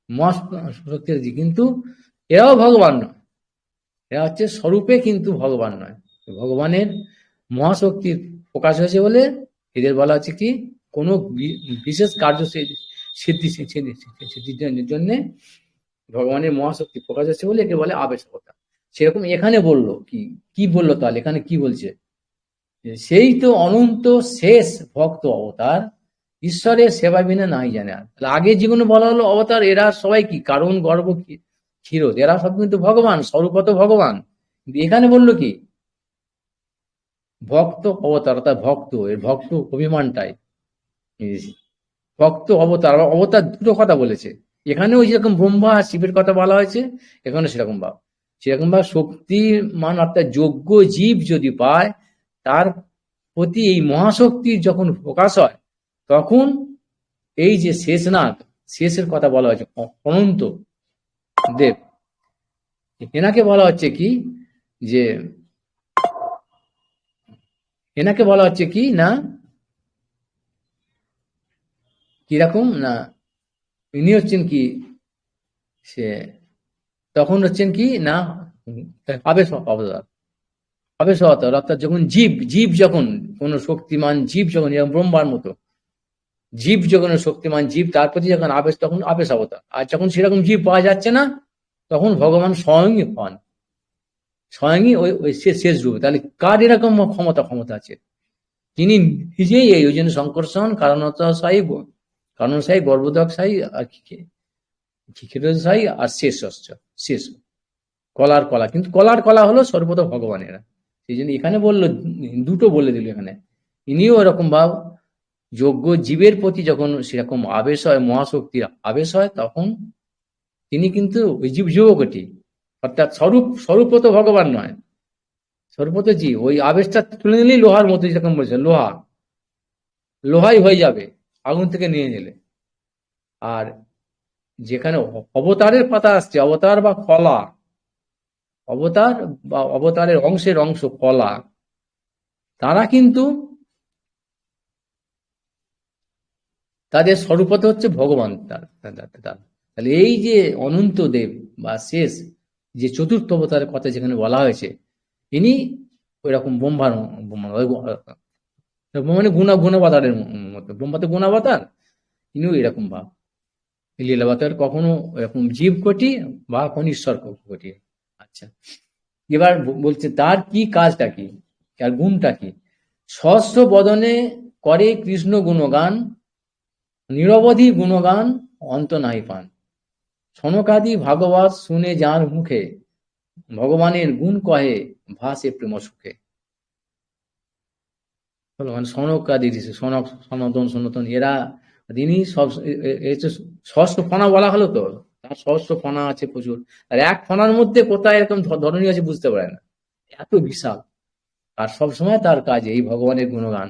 মহাশক্তির, কিন্তু এরাও ভগবান নয়, এরা হচ্ছে স্বরূপে কিন্তু ভগবান নয়। ভগবানের মহাশক্তির প্রকাশ হয়েছে বলে এদের বলা হচ্ছে কি, কোনো বিশেষ কার্য সিদ্ধি সিদ্ধির জন্য ভগবানের মহাশক্তি প্রকাশ হচ্ছে বলে একে বলে আবেশ অবতার। সেরকম এখানে বললো কি, কি বললো তাহলে এখানে কি বলছে, সেই তো অনন্ত শেষ ভক্ত অবতার, ঈশ্বরের সেবা বিনা নাই জানে। আর আগে যেগুলো বলা হলো অবতার, এরা সবাই কি কারণ, গর্ব, ক্ষীরোদ, এরা সব কিন্তু ভগবান, স্বরূপত ভগবান। কিন্তু এখানে বললো কি, ভক্ত অবতার, অর্থাৎ ভক্ত, এর ভক্ত অভিমানটাই, ভক্ত অবতার, অবতার দুটো কথা বলেছে। এখানেও যেরকম ব্রহ্মা আর শিবের কথা বলা হয়েছে, এখানে সেরকম ভাব, সেরকম ভাব শক্তিমান অর্থাৎ যোগ্য জীব যদি পায়, তার প্রতি এই মহাশক্তির যখন প্রকাশ হয়, তখন এই যে শেষনাগ, শেষের কথা বলা হয়েছে, অনন্ত দেব, এনাকে বলা হচ্ছে কি, যে এনাকে বলা হচ্ছে কি না, কিরকম না, ইনি হচ্ছেন কি, সে তখন হচ্ছেন কি না, আবেশ অবতার, আবেশ অবতার, অর্থাৎ যখন জীব, জীব যখন কোন শক্তিমান জীব, যখন ব্রহ্মার মতো জীব, যখন শক্তিমান জীব, তার প্রতি যখন আবেশ, তখন আবেশ অবতার। আর যখন সেরকম জীব পাওয়া যাচ্ছে না, তখন ভগবান স্বয়ংই হন, স্বয়ংই ওই শেষ রূপে। তাহলে কার এরকম ক্ষমতা আছে, তিনি নিজেই এই, ওই জন্য সংকর্ষণ, কারণসায়ী, কারণসায়ী, গর্ভোদকসায়ী, আর ক্ষীরোদসায়ী, আর শেষ, শেষ কলার কলা। কিন্তু কলার কলা হলো সর্বত ভগবানেরা, সেই জন্য এখানে বললো, দুটো বলে দিল এখানে। ইনিও এরকম ভাব, যোগ্য জীবের প্রতি যখন সেরকম আবেশ হয়, মহাশক্তির আবেশ হয়, তখন তিনি কিন্তু ওই জীব যুবকটি, অর্থাৎ স্বরূপত ভগবান নয়, স্বরূপত জীব, ওই আবেশটা তুলে নিলেই লোহার মতো, যেরকম বলছে লোহাই হয়ে যাবে আগুন থেকে নিয়ে নিলে। আর যেখানে অবতারের পাতা আসছে, অবতার বা কলা, অবতার বা অবতারের অংশের অংশ কলা, তারা কিন্তু তাদের স্বরূপত হচ্ছে ভগবান। তাহলে এই যে অনন্ত দেব বা শেষ যে চতুর্থ অবতারের কথা যেখানে বলা হয়েছে, ইনি ওই রকম ব্রহ্মার মানে গুণাবতারের মতো, ব্রহ্মা তো গুণাবতার, ইনিও এরকম ভাব, লীলাবতার, কখনো এরকম জীব কোটি বা কখনো ঈশ্বর কোটি। আচ্ছা, এবার বলছে তার কি কাজটা কি, আর গুণটা কি, সহস্র বদনে করে কৃষ্ণ গুণগান, নিরবধি গুণগান অন্ত নাই পান, সনকাদি ভাগবত শুনে যার মুখে, ভগবানের গুণ কহে ভাসে প্রেম সুখে। মানে সনকাদি ঋষি, সনক, সনাতন, এরা, তিনি সব, সহস্র ফণা বলা হলো তো, তার সহস্র ফণা আছে প্রচুর, আর এক ফণার মধ্যে কোথায় এরকম ধরনী আছে বুঝতে পারে না, এত বিশাল। আর সবসময় তার কাজ এই ভগবানের গুণগান।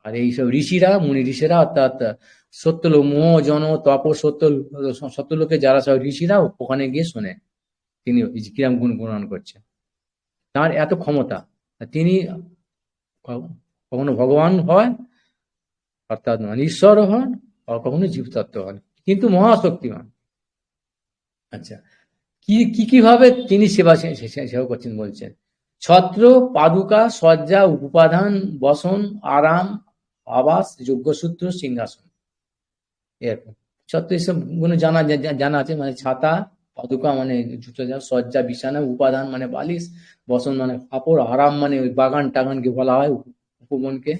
আর এইসব ঋষিরা, মুনি ঋষিরা, অর্থাৎ সত্যলোক, মোহ জন তপ সত্যলোকে যারা সব ঋষিরা ওখানে গিয়ে শোনে তিনি কিরম গুণগান করছে, তার এত ক্ষমতা। তিনি কখনো ভগবান হয়, অর্থাৎ মানে ঈশ্বর হন, আর কখনো জীবতত্ত্ব হন, কিন্তু মহাশক্তিমান। আচ্ছা, কিভাবে তিনি সেবা করছেন বলছেন, ছত্র, পাদুকা, সজ্জা, উপাধান, বসন, আরাম, আবাস, যজ্ঞসূত্র, সিংহাসন, এরকম সত্য এসব গুলো জানা আছে, মানে ছাতা, পাদুকা মানে জুতো, সজ্জা বিছানা, উপাদান মানে বালিশ, বসন মানে কাপড়, আরাম মানে ওই বাগান টাগানকে বলা হয়, উপবনকে,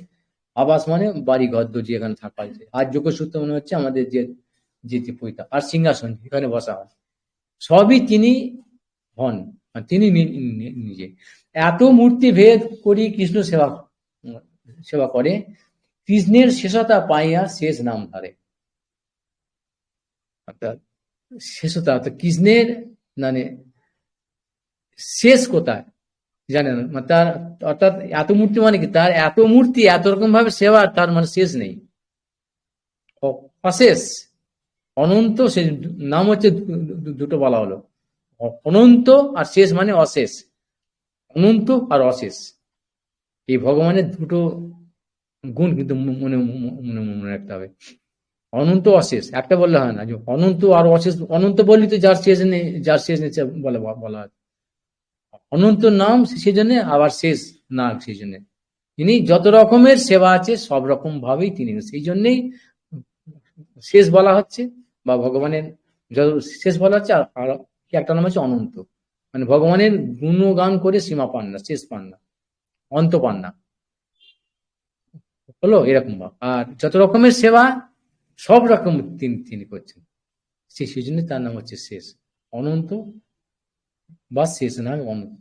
আবাস মানে বাড়ি ঘর যে এখানে থাকা হয়েছে, আর যোগসূত্র মনে হচ্ছে আমাদের যে যে পৈতা, আর সিংহাসন এখানে বসা হয়, সবই তিনি হন, তিনি নিজে। এত মূর্তি ভেদ করি কৃষ্ণ সেবা সেবা করে, কৃষ্ণের শেষতা পাইয়া শেষ নাম ধারে। অর্থাৎ শেষতা অর্থাৎ কৃষ্ণের মানে শেষ কোথায় জানেন, মানে তার অর্থাৎ এত মূর্তি মানে কি, তার এত মূর্তি এত রকম ভাবে সেবা, তার মানে শেষ নেই, অশেষ, অনন্ত। সে নাম হচ্ছে দুটো বলা হলো, অনন্ত আর শেষ মানে অশেষ, অনন্ত আর অশেষ, এই ভগবানের দুটো গুণ কিন্তু মনে মনে মনে রাখতে হবে। অনন্ত অশেষ একটা বললে হয় না, যে অনন্ত আর অশেষ, অনন্ত বললি তো যার শেষ নেই, যার শেষ নেই বলে বলা হয়, অনন্ত নাম সেই জন্য, আবার শেষ না সেই জন্য, তিনি যত রকমের সেবা আছে সব রকম ভাবেই তিনি, সেই জন্যেই শেষ বলা হচ্ছে, বা ভগবানের যত শেষ বলা হচ্ছে, আর কি একটা নাম হচ্ছে অনন্ত, মানে ভগবানের গুণগান করে সীমা পান না, শেষ পান না, অন্ত পান না, হলো এরকম ভাব। আর যত রকমের সেবা সব রকম তিনি তিনি করছেন, সেই জন্য তার নাম হচ্ছে শেষ, অনন্ত বা শেষ নাম অনন্ত।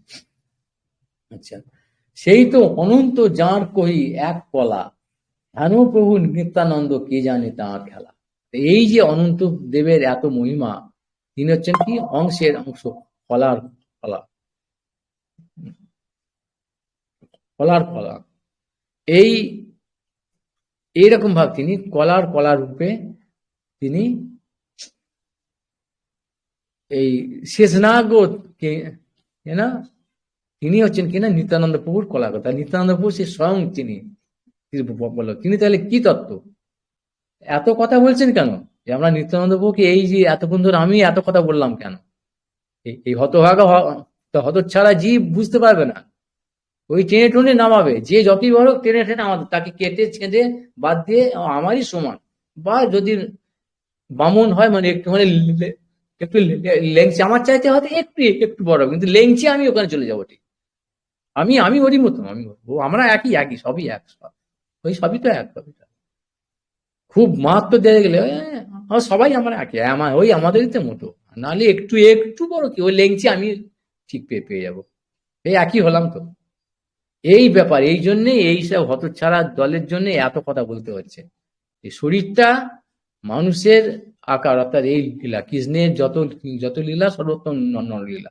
আচ্ছা, সেই তো অনন্ত যাঁর কহি এক কলা, হেন প্রভু নিত্যানন্দ কে জানে তাঁর খেলা। এই যে অনন্ত দেবের এত মহিমা, তিনি হচ্ছেন কি অংশের অংশ, কলার কলা, কলার কলা, এই এইরকম ভাব তিনি কলার কলা রূপে তিনি এই শেষনাগ না, তিনি হচ্ছেন কিনা নিত্যানন্দ প্রভুর কলাকতা, নিত্যানন্দ প্রভু সে স্বয়ং তিনি বলল, তিনি তাহলে কি তত্ত্ব, এত কথা বলছেন কেন, যে আমরা নিত্যানন্দ প্রভুকে এই যে এতক্ষণ ধরে আমি এত কথা বললাম কেন, এই হতভাগা হতচ্ছাড়া জীব বুঝতে পারবে না, ওই টেনে টুনে নামাবে, যে যতই বড় টেনে টেনে আমাদের তাকে কেটে ছেঁদে বাদ দিয়ে আমারই সমান, বা যদি বামন হয় মানে একটুখানি একটু লেংচি, আমার চাইতে হয়তো একটু একটু বড়, কিন্তু লেংচি আমি ওখানে চলে যাবো, ঠিক আমি আমি ওরই মতো, আমি ও আমরা একই একই সবই এক, ওই সবই তো এক, সবই তো এক। খুব মাহাত্ম দিয়ে গেলে সবাই আমরা একই, আমার ওই আমাদেরই তো মতো, নাহলে একটু একটু বড় কি ওই লেংচি আমি ঠিক পেয়ে পেয়ে যাবো, এই একই হলাম তো, এই ব্যাপার, এই জন্যে এইসব হতচ্ছাড়া দলের জন্য এত কথা বলতে হচ্ছে। এই শরীরটা মানুষের আকার, অর্থাৎ এই লীলা কৃষ্ণের যত যত লীলা সর্বোত্তম নরলীলা,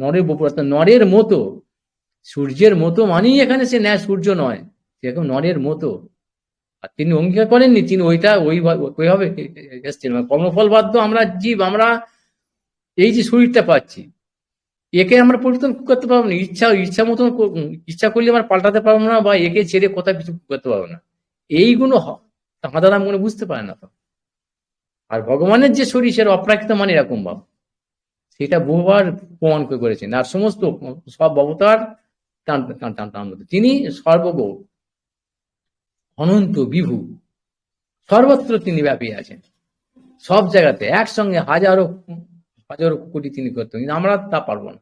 নরের বপুর, অর্থাৎ নরের মতো, সূর্যের মতো মানেই এখানে সে ন্যায় সূর্য নয়, সেরকম নরের মতো, আর তিনি অঙ্গীকার করেননি, তিনি ওইটা ওইভাবে এসছেন, কর্মফল বাধ্য আমরা জীব, আমরা এই যে শরীরটা পাচ্ছি, একে আমরা পরিবর্তন করতে পারবো না, ইচ্ছা মতন ইচ্ছা করলে আমরা পাল্টাতে পারবো না, বা একে ছেড়ে কোথাও কিছু করতে পারবো না, এইগুলো তাহারা মনে বুঝতে পারে না তো। আর ভগবানের যে শরীর সেটা অপ্রাকৃত মানে এরকম ভাব, সেটা বহুবার প্রমাণ করে করেছেন, আর সমস্ত সব অবতার তিনি সর্বগৌ, অনন্ত বিভু, সর্বত্র তিনি ব্যাপী আছেন, সব জায়গাতে একসঙ্গে হাজারো হাজারো কোটি তিনি করতেন, কিন্তু আমরা তা পারবো না,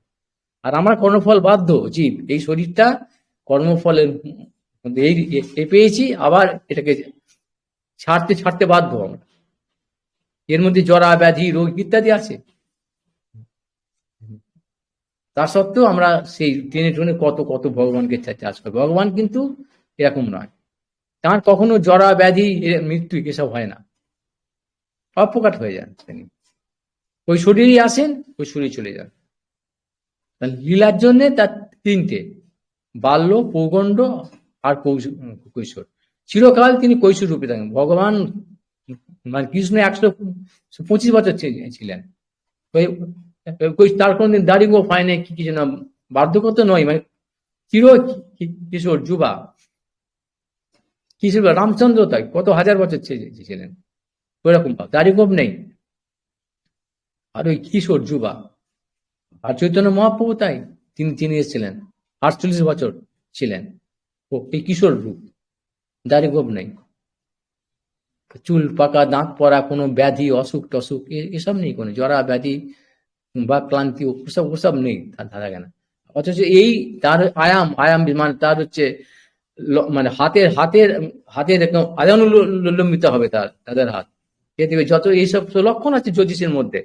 আর আমরা কর্মফল বাধ্য জীব, এই শরীরটা কর্মফলের এই পেয়েছি, আবার এটাকে ছাড়তে ছাড়তে বাধ্য আমরা, এর মধ্যে জরা ব্যাধি রোগ ইত্যাদি আছে, তা সত্ত্বেও আমরা সেই টেনে টুনে কত কত ভগবানকে চাষ করি, ভগবান কিন্তু এরকম নয়, তার কখনো জরা ব্যাধি মৃত্যু এসব হয় না, অপ্রকাট হয়ে যান তিনি, ওই শরীরই আসেন, ওই শরীর চলে যান। লীলার জন্য তার তিনটে, বাল্য, পৌগণ্ড আর কৈশোর, চিরকাল তিনি কৈশোর রূপে থাকেন, ভগবান মানে কৃষ্ণ 125 বছর ছিলেন, তার কোনদিন দাড়ি গো হয় না, কি কিছু না, বার্ধক্য নয়, মানে চির কিশোর যুবা, কিশোর রামচন্দ্র তাই কত হাজার বছর ছিলেন, ওইরকম দাড়ি গোপ নেই, আর ওই কিশোর যুবা, আর চৈতন্য মহাপ্রভু তাই, তিনি তিনি এসেছিলেন 48 বছর ছিলেন, ও এই কিশোর রূপ, দাড়ি গোপ নেই, চুল পাকা, দাঁত পড়া, কোনো ব্যাধি, অসুখ টসুখ এসব নেই, কোনো জরা ব্যাধি বা ক্লান্তি ওসব ওসব নেই থাকে না। অথচ এই তার আয়াম আয়াম মানে তার হচ্ছে মানে হাতের হাতের হাতের একদম আয়ানুলম্বিত হবে তাদের হাত। দেখবে যত এইসব লক্ষণ আছে জ্যোতিষের মধ্যে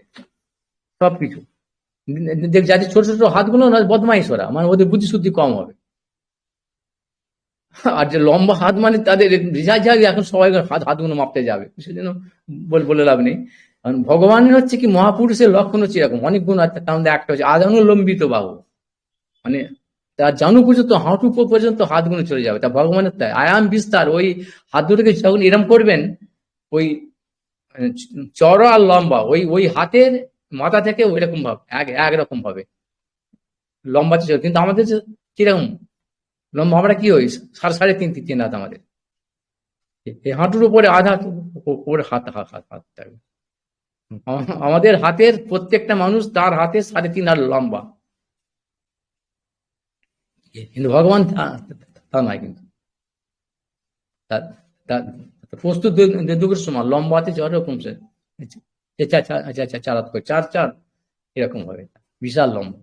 সবকিছু, যাদের ছোট ছোট হাতগুলো না বদমাইশ ওরা, মানে ওদের বুদ্ধি শুদ্ধি কম হবে। আর যে লম্বা হাত মানে তাদের এখন সবাই হাতগুলো মাপতে যাবে, সেজন্য বলে লাভ নেই। কারণ ভগবানের হচ্ছে কি মহাপুরুষের লক্ষণ হচ্ছে এরকম অনেক গুণ আছে, তার মধ্যে একটা হচ্ছে আজানুলম্বিত বাহু, মানে তার জানু পর্যন্ত, হাঁটু পর্যন্ত হাতগুলো চলে যাবে। তা ভগবানের তাই আয়াম বিস্তার, ওই হাত দুটোকে যখন এরম করবেন, ওই চড়া আর লম্বা ওই ওই হাতের মাথা থেকে ওই রকম ভাবে একরকম ভাবে লম্বা ছিল। কিন্তু আমাদের কিরকম লম্বা, আমরা কি হই 3.5 হাত, আমাদের এই হাঁটুর উপরে আধা উপরে হাত হাত হাত হাত থাকবে। আমাদের হাতের প্রত্যেকটা মানুষ তার হাতে 3.5 হাত লম্বা, কিন্তু ভগবান তা নয়। কিন্তু প্রস্তুত দুপুরের সময় লম্বাতে ওরকম চার এরকম হবে, বিশাল লম্বা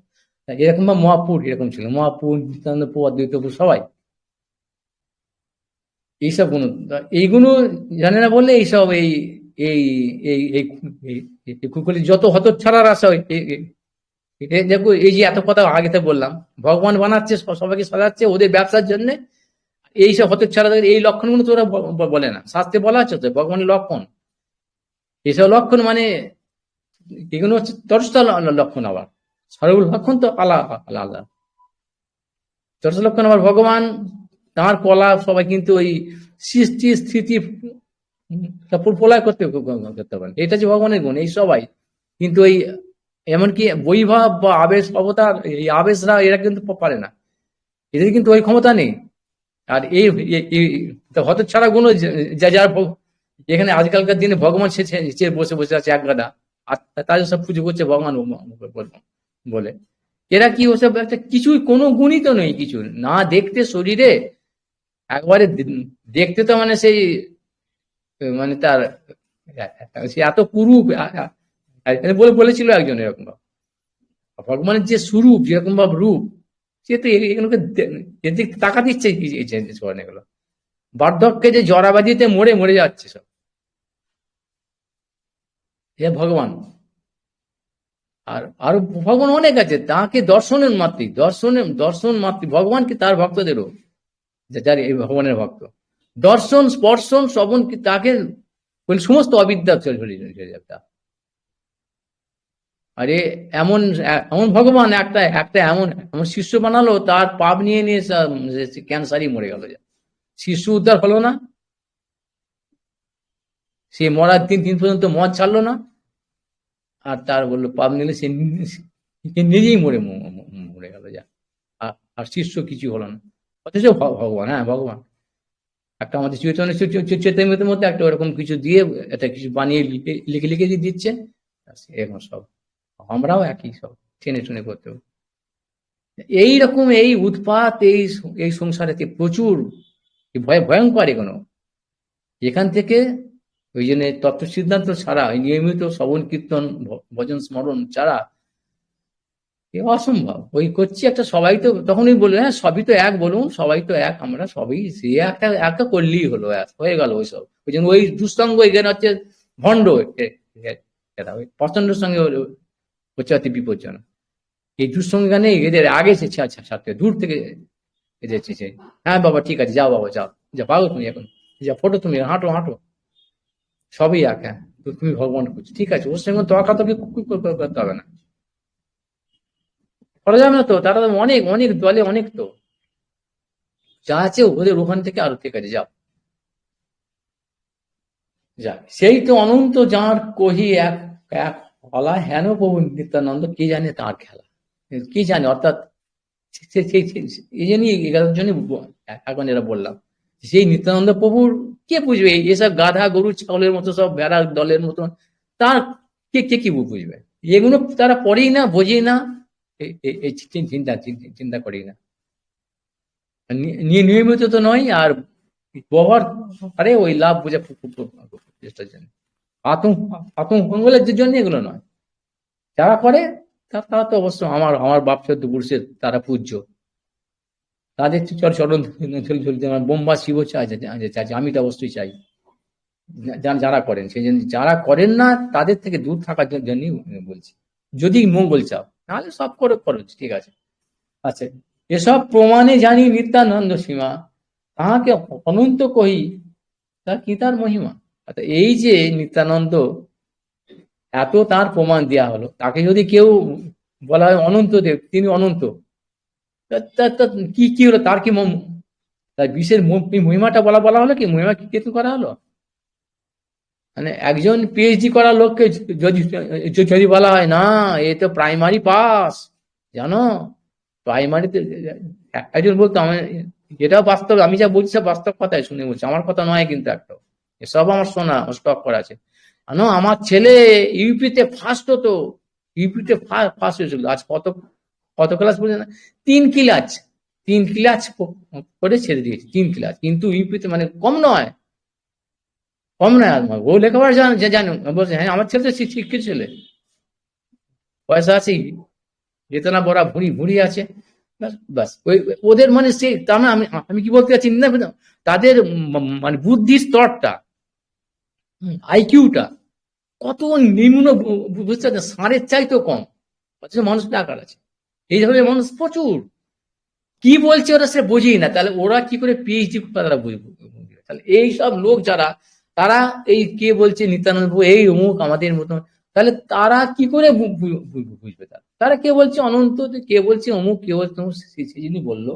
এরকম। বা মহাপুর এরকম ছিল, মহাপুর, নিত্যানন্দ, অদ্বৈতপুর সবাই এইসব গুণ। এইগুলো জানে না বললে এইসব এই এই এই কুকুলি যত হত ছাড়ার আশা দেখো, এই যে এত কথা আগেতে বললাম, ভগবান বানাচ্ছে সবাইকে সাজাচ্ছে ওদের ব্যবসার জন্য, এইসব হতে ছাড়া এই লক্ষণগুলো তো ওরা বলে না। শাস্ত্রে বলা আছে তো ভগবানের লক্ষণ, এইসব লক্ষণ মানে এগুলো হচ্ছে তরস্ত লক্ষণ, আবার সরল লক্ষণ তো আলাদা। তরস্ত লক্ষণ আবার ভগবান তাঁর কলা সবাই কিন্তু ওই সৃষ্টি স্থিতি প্রলয় করতে পারেন, এটা যে ভগবানের গুণ এই সবাই। কিন্তু ওই এমনকি বৈভব বা আবেশ অবতার, এই আবেশরা এরা কিন্তু পারে না, এদের কিন্তু ওই ক্ষমতা নেই। আর এই হত ছাড়া গুণ যার এখানে আজকালকার দিনে ভগবান সে বসে বসে আছে এক গাদা, আর তাদের সব পুজো করছে ভগবান বলে, এরা কি ওসব একটা কিছুই কোনো গুণই তো নেই কিছু না, দেখতে শরীরে একবারে দেখতে তো মানে সেই মানে তার সে এত কুরূপ বলেছিল একজন এরকম ভাব, ভগবানের যে স্বরূপ যেরকম ভাব রূপ, সে তো এগুলোকে টাকা দিচ্ছে করেন এগুলো। বার্ধক্যে যে জরাবাদিতে মরে মরে যাচ্ছে সব, হে ভগবান। আর আরো ভগবান অনেক আছে, তাকে দর্শনের মাতৃ, দর্শন মাতৃ ভগবানকে তার ভক্তদেরও, যার এই ভগবানের ভক্ত দর্শন স্পর্শন শ্রবণ তাকে সমস্ত অবিদ্যা চলে যাবে। আরে এমন এমন ভগবান একটা একটা এমন এমন শিষ্য বানালো, তার পাপ নিয়ে নিয়ে ক্যান্সারই মরে গেল। শিশু উদ্ধার হলো না, সে মরার দিন পর্যন্ত মদ ছাড়লো না, আর তার বললো পাপ নিলে সে নিজেই মরে গেল। যা আর শিষ্য কিছু হলো না, অথচ ভগবান, হ্যাঁ ভগবান একটা আমাদের চৈতন্যের মধ্যে একটা ওরকম কিছু দিয়ে একটা কিছু বানিয়ে লিখে লিখে দিচ্ছে, এরকম সব আমরাও একই সব টেনে টুনে করতে হবে। এইরকম এই উৎপাত এই সংসারেতে প্রচুর ভয়ঙ্কর এগুলো। এখান থেকে ওই জন্য তত্ত্ব সিদ্ধান্ত ছাড়া নিয়মিত শ্রবণ কীর্তন ভজন স্মরণ ছাড়া অসম্ভব। ওই করছি একটা, সবাই তো তখনই বলবে হ্যাঁ সবই তো এক, বলুন সবাই তো এক, আমরা সবই সে একটা একটা করলেই হলো, হয়ে গেল ওইসব। ওই জন্য ওই দুঃসঙ্গ এখানে হচ্ছে ভণ্ড, ওই প্রচন্ডের সঙ্গে হচ্ছে অতি বিপজ্জনক। এই দুঃসঙ্গ গানে এদের আগে ছাড়তে দূর থেকে এদের হ্যাঁ বাবা ঠিক আছে যাও, বাবা যাও, যা পাগো তুমি এখন, যা ফটো তুমি হাঁটো হাঁটো, সবই এক। হ্যাঁ তুমি ভগবান করছো ঠিক আছে, ওর সঙ্গে তর্কাতর্কি করতে হবে না, করা যাবে না তো। তারা তো অনেক অনেক দলে অনেক, তো যা আছে ওদের ওখান থেকে আরো ঠিক আছে যাও, যা সেই তো অনন্ত যাঁর কহি এক এক হলা হেন প্রভু নিত্যানন্দ, কি জানে তার খেলা, কি জানে। অর্থাৎ এই জন্যই এগারোর জন্য এখন এরা বললাম, সেই নিত্যানন্দ প্রভুর কে বুঝবে, এসব গাধা গরু ছাগলের মতো সব ভেড়া দলের মতন, তার কে কে কি বুঝবে, এগুলো তারা পড়েই না, বোঝেই না, এই চিন্তা করি না, নিয়মিত তো নয়। আর ব্যবহার আরে ওই লাভ বোঝা চেষ্টার জন্য, আতঙ্ক আতঙ্কলের জন্য এগুলো নয়। যারা করে তারা তো অবশ্য আমার আমার বাপ চোদ্দ পুরুষের তারা পূজ্য, তাদের চরণ বোম্বা শিব চাই, আমি তো অবশ্যই চাই যারা করেন। সেই জন্য যারা করেন না তাদের থেকে দূর থাকার জন্যই বলছি, যদি মঙ্গল চাও, নাহলে সব করে করো, ঠিক আছে। আচ্ছা, এসব প্রমাণে জানি নিত্যানন্দ সীমা, তাহাকে অনন্ত কহি তার কি তার মহিমা। অর্থাৎ এই যে নিত্যানন্দ, এত তার প্রমাণ দেয়া হলো, তাকে যদি কেউ বলা হয় অনন্ত দেব, তিনি অনন্ত, কি কি হলো, তার কি তার বিশেষ মহিমাটা বলা বলা হলো, কি মহিমা কি কিছু করা হলো। মানে একজন পিএইচডি করা লোককে যদি যদি বলা হয় না এ তো প্রাইমারি পাস, জানো প্রাইমারিতে, একজন বলতো আমার, যেটাও বাস্তব, আমি যা বলছি সব বাস্তব কথাই শুনে বলছি, আমার কথা নয় কিন্তু একটা, এসব আমার শোনা স্টক করা আছে। জানো আমার ছেলে ইউপিতে ফার্স্ট হতো, ইউপিতে ফার্স্ট হয়েছিল, আজ কত কত ক্লাস পড়ছে না, 3 ক্লাস, 3 ক্লাস করে ছেড়ে দিয়েছে, 3 ক্লাস, কিন্তু ইউপিতে মানে কম নয়, কম নয়। আর ও লেখাপড়া জানো, বলছে হ্যাঁ আমার ছেলে তো শিক্ষিত ছেলে, পয়সা আছে, যেত না বড়া ভুঁড়ি ভুঁড়ি আছে, বাস ওই ওদের মানে সে, তার মানে আমি আমি কি বলতে চাচ্ছি না, তাদের মানে বুদ্ধি স্তরটা, আইকিউটা কত নিম্ন, বুঝতে পারছেন, ষাঁড়ের চাইতেও কম, অথচ মানুষ টাকার আছে, এই ধরনের মানুষ প্রচুর। কি বলছে ওরা সে বুঝেই না, তাহলে ওরা কি করে পিএইচডি তারা বুঝবে। তাহলে এই সব লোক যারা, তারা এই কে বলছে নিত্যানন্দ এই অমুক আমাদের মতো, তাহলে তারা কি করে বুঝবে, তারা তারা কে বলছে অনন্ত, কে বলছে অমুক, কে বলছে অমুক, সেই জন্য বললো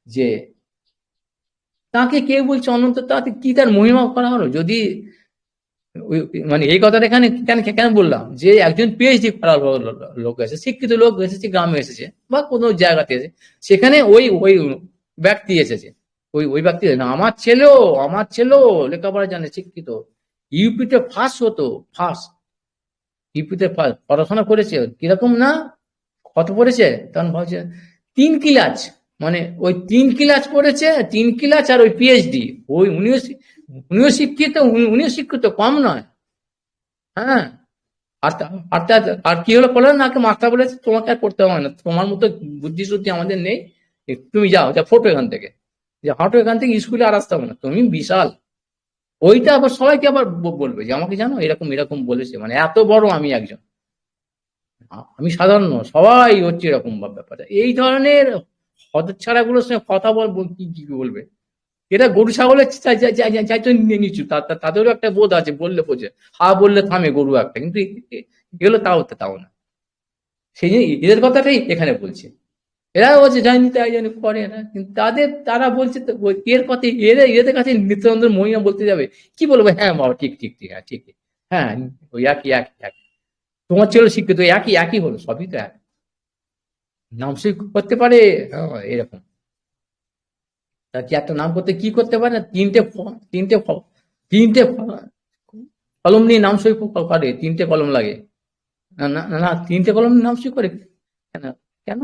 যে তাকে কে বলছে অনন্ত, তাতে কি তার মহিমা করা হলো। যদি মানে এই কথাটা এখানে কেন কেন বললাম, যে একজন পিএইচডি করা লোক এসেছে, শিক্ষিত লোক এসেছে, গ্রামে এসেছে বা কোনো জায়গাতে এসেছে, সেখানে ওই ওই ব্যক্তি এসেছে, ওই ওই ব্যক্তি না, আমার ছেলেও লেখাপড়া জানে, শিক্ষিত, ইউপিতে ফার্স্ট হতো, ফার্স্ট ইউপিতে পড়াশোনা করেছে, কিরকম না কত পড়েছে, তখন ভাবছে 3 ক্লাস, মানে ওই 3 ক্লাস পড়েছে, 3 ক্লাস আর ওই পিএইচডি, ওই উনিও শিক্ষিত, উনিও শিক্ষিত, কম নয়। হ্যাঁ, আর আর কি হলো বলে না, মাস্টার বলেছে তোমাকে আর পড়তে হবে না, তোমার মতো বুদ্ধি শুদ্ধি আমাদের নেই, তুমি যাও, যা ফটো এখান থেকে, যে হাঁটো এখান থেকে, স্কুলে আর আসতে হবে না, তুমি বিশাল। ওইটা আবার সবাইকে আবার বলবে যে আমাকে জানো এরকম এরকম বলেছে, মানে এত বড় আমি একজন, আমি সাধারণ নয়, সবাই হচ্ছে এরকম ব্যাপারটা। এই ধরনের হতচ্ছাড়াগুলোর সঙ্গে কথা কি কি বলবে, এটা গরু ছাগলের চাইতে নিচু, তাদেরও একটা বোধ আছে, বললে বোঝে, হা বললে থামে গরু একটা, কিন্তু এগুলো তাও না। সেই জন্য এদের কথাটাই এখানে বলছে, এরা বলছে জানি তাই জানি করে না, কিন্তু তারা বলছে তো এর কথা, এদের কাছে নিত্যানন্দের মহিমা বলতে যাবে, কি বলবো, হ্যাঁ বাবা ঠিক ঠিক ঠিক, হ্যাঁ ঠিক, হ্যাঁ ওই একই একই একই, তোমার ছেলে শিক্ষিত, একই একই হলো, সবই তো এক, নাম সই করতে পারে, এরকম। তা কি একটা নাম করতে কি করতে পারে না, তিনটে তিনটে কলম নিয়ে নাম সই করে, 3টে কলম লাগে, না না না, 3টে কলম নিয়ে নাম সই করে, কেন কেন,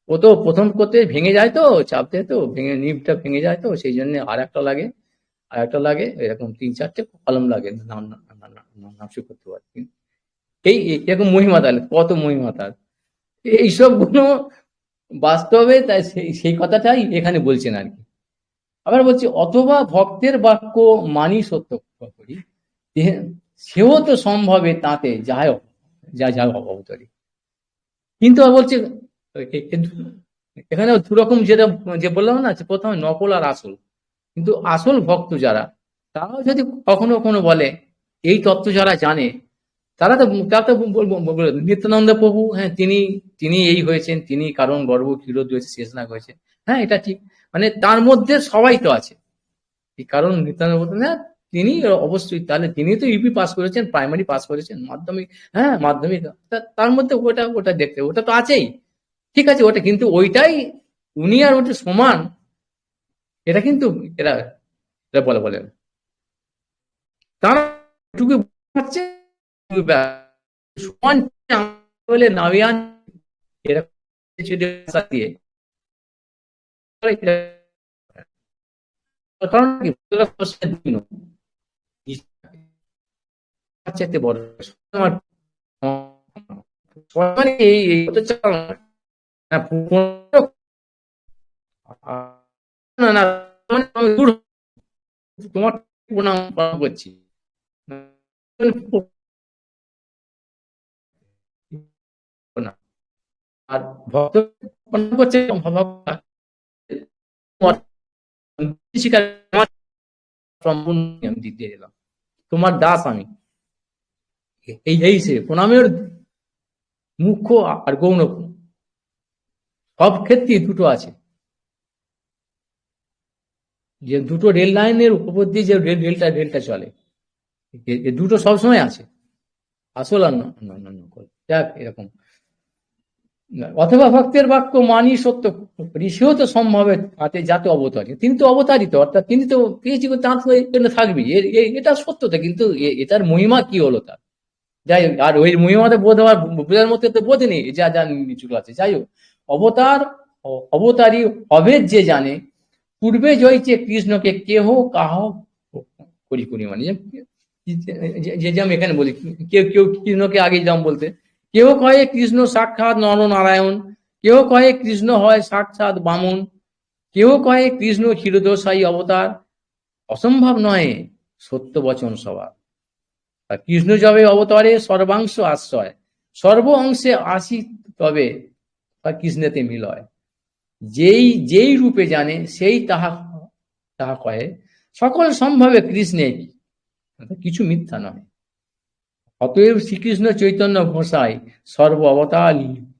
ও তো প্রথম করতে ভেঙে যায় তো, চাপতে তো ভেঙে, নিবটা ভেঙে যায় তো, সেই জন্য আর একটা লাগে এরকম 3-4টে কলম লাগে নাম সই করতে পারে। এই এরকম মহিমা, তাহলে কত মহিমা তার, এইসব গুলো বাস্তবে, তাই সেই কথাটাই এখানে বলছেন আর কি। আবার বলছি অথবা ভক্তের বাক্য মানি সত্য করি, সেও তো সম্ভবে তাতে যাই যা অবতরি। কিন্তু আবার বলছে এখানে দুরকম, যেটা যে বললাম না, প্রথমে নকল আর আসল, কিন্তু আসল ভক্ত যারা, তারাও যদি কখনো কখনো বলে, এই তত্ত্ব যারা জানে, তারা তো নিত্যানন্দ প্রভু, হ্যাঁ তিনি তিনি এই হয়েছেন, তিনি কারণ গর্ব ক্ষীরোদ হয়েছে শেষ না হয়েছে, হ্যাঁ এটা ঠিক, মানে তার মধ্যে সবাই তো আছে, এই কারণ নিত্যানন্দ প্রভু না, তিনি অবশ্যই, তাহলে তিনি তো ইউপি পাস করেছেন, প্রাইমারি পাস করেছেন, মাধ্যমিক, হ্যাঁ মাধ্যমিক, তার মধ্যে ওটা ওটা দেখতে, ওটা তো আছেই, ঠিক আছে ওটা, কিন্তু ওইটাই উনি আর ওটা সমান, এটা কিন্তু এরা এরা বলে তারা এটুকু বোঝাচ্ছে, সমান বলে নাবিয়ান, এরকম দিয়ে, কারণ কি চাইতে বড় আমার মানে এই হতে চাও না না না মানে আমি তোমার প্রণাম করছি না। আর ভক্ত প্রণাম করছে সম্পূর্ণ আমি দিতে এলাম, তোমার দাস আমি। এই সে প্রণামের মুখ্য আর গৌণ সব ক্ষেত্রে দুটো আছে, যে দুটো রেল লাইনের উপর দিয়ে যে রেলটা চলে, দুটো সবসময় আছে, আসল আর যাক এরকম। অথবা ভক্তের বাক্য মানি সত্য ঋষিও তো সম্ভবে তাতে যাতে অবতারী, তিনি তো অবতারিত, অর্থাৎ তিনি তো পেয়েছি তাঁর তো এখানে থাকবি, এটা সত্যতা, কিন্তু এটার মহিমা কি হলো তার, যাই হোক। আর ওই মহিমাতে বোধ হওয়ার বোঝার মধ্যে তো বোধ নেই, যা যা নিচুল আছে। যাই হোক, অবতার অবতারী অভেদ যে জানে, পূর্বে জয়ছে কৃষ্ণকে কেহ কাহ করি করি, মানে যে যে আমি এখানে বলি, কেউ কেউ কৃষ্ণকে আগে যাম বলতে, কেউ কয়ে কৃষ্ণ সাক্ষাৎ নরনারায়ণ, কেউ কয়ে কৃষ্ণ হয় সাক্ষাৎ বামন, কেউ কয়ে কৃষ্ণ ক্ষীরোদশায়ী অবতার, অসম্ভব নয় সত্য বচন সবার। আর কৃষ্ণ যবে অবতারে সর্বাংশ আশ্রয়, সর্ব অংশে আসি তবে তা কৃষ্ণেতে মিলয়, যেই যেই রূপে জানে সেই তাহা তাহা কহে, সকল সম্ভবে কৃষ্ণে কিছু মিথ্যা নয়। অতএব শ্রীকৃষ্ণ চৈতন্য ঘোষায় সর্ব অবতার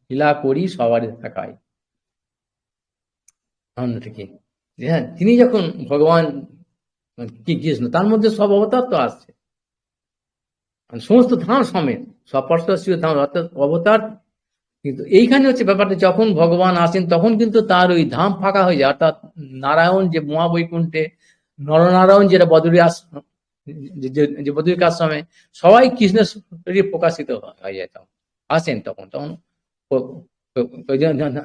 লীলা করি সবার থাকায়। থেকে হ্যাঁ, তিনি যখন ভগবান কি কৃষ্ণ, তার মধ্যে সব অবতার তো আসছে, সমস্ত ধাম সমেত, সপর্শ্বীয় ধাম অর্থাৎ অবতার। কিন্তু এইখানে হচ্ছে ব্যাপারটা, যখন ভগবান আসেন তখন কিন্তু তার ওই ধাম ফাঁকা হয়ে যায়, অর্থাৎ নারায়ণ যে মহাবৈকুণ্ঠে, নরনারায়ণ যেটা বদরী আশ্রম, যে বদরিক আশ্রমে সবাই কৃষ্ণের শরীরে প্রকাশিত হয়ে যায়, তখন আসেন, তখন তখন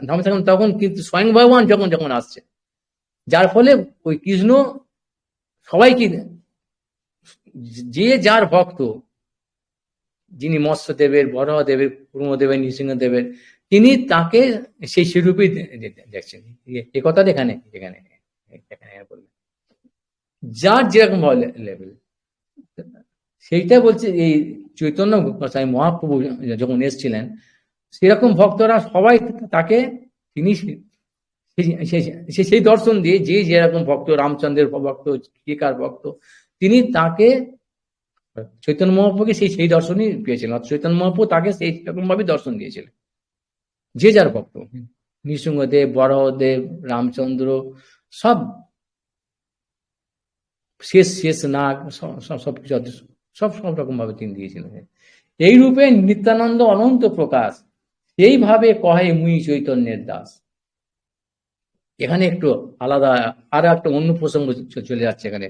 ধামে থাকুন, তখন কিন্তু স্বয়ং ভগবান যখন যখন আসছে, যার ফলে ওই কৃষ্ণ সবাইকে, যে যার ভক্ত, যিনি মৎস্যদেবের, বরাহদেবের, কুর্মদেবের, নৃসিংহদেবের, তিনি তাকে সেই সেরূপেই দেখছেন। এ কথাটা এখানে এখানে এখানে বললেন, যার যেরকম লেভেল, সেইটা বলছে। এই চৈতন্য গোসাই মহাপ্রভু যখন এসেছিলেন, সেরকম ভক্তরা সবাই তাকে, তিনি সেই দর্শন দিয়ে, যে যেরকম ভক্ত, রামচন্দ্রের ভক্ত, কে কার ভক্ত, তিনি তাকে, চৈতন্য মহাপ্রভুকে সেই দর্শনই পেয়েছিলেন, চৈতন্য মহাপ্রভু তাকে সেই রকম ভাবে দর্শন দিয়েছিলেন, যে যার ভক্ত, নৃসিংহদেব, বরাহদেব, রামচন্দ্র, সব শেষ শেষ নাগ, সবকিছু সব সব রকম ভাবে তিনি দিয়েছিলেন। এই রূপে নিত্যানন্দ অনন্ত প্রকাশ, সেইভাবে কহে মুই চৈতন্যের দাস। এখানে একটু আলাদা আরো একটা অন্য প্রসঙ্গ চলে যাচ্ছে এখানে,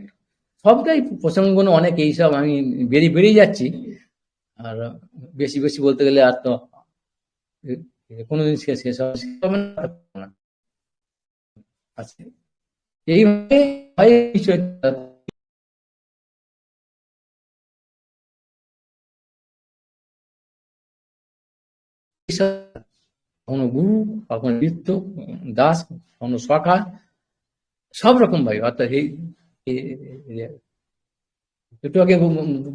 সবটাই প্রসঙ্গগুলো অনেক, এইসব আমি বেরিয়ে বেরিয়ে যাচ্ছি, আর বেশি বেশি বলতে গেলে আর তো কোনোদিন শেষ হবে না। আচ্ছা, এইভাবে কখনো গুরু, কখনো নিত্য দাস, কখনো সখা, সব রকম ভাবে, অর্থাৎ এই একটু আগে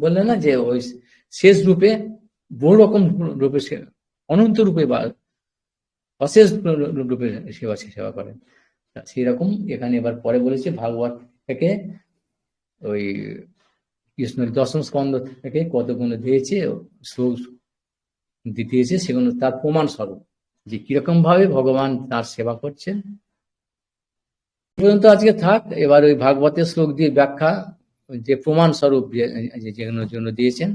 বললেন না যে ওই শেষ রূপে বহু রকম রূপে, অনন্ত রূপে বা অশেষ রূপে সেবা করেন, সেই রকম এখানে এবার পরে বলেছে ভাগবত থেকে, ওই কৃষ্ণের দশম স্কন্ধ থেকে কতগুলো দিয়েছে, শ্লোক দিয়েছে, সেগুলো তার প্রমাণ স্বরূপ, যে কিরকম ভাবে ভগবান তার সেবা করছেন। পর্যন্ত আজকে থাক, এবার ওই ভাগবতের শ্লোক দিয়ে ব্যাখ্যা, যে প্রমাণ স্বরূপ যেগুলোর জন্য দিয়েছেন,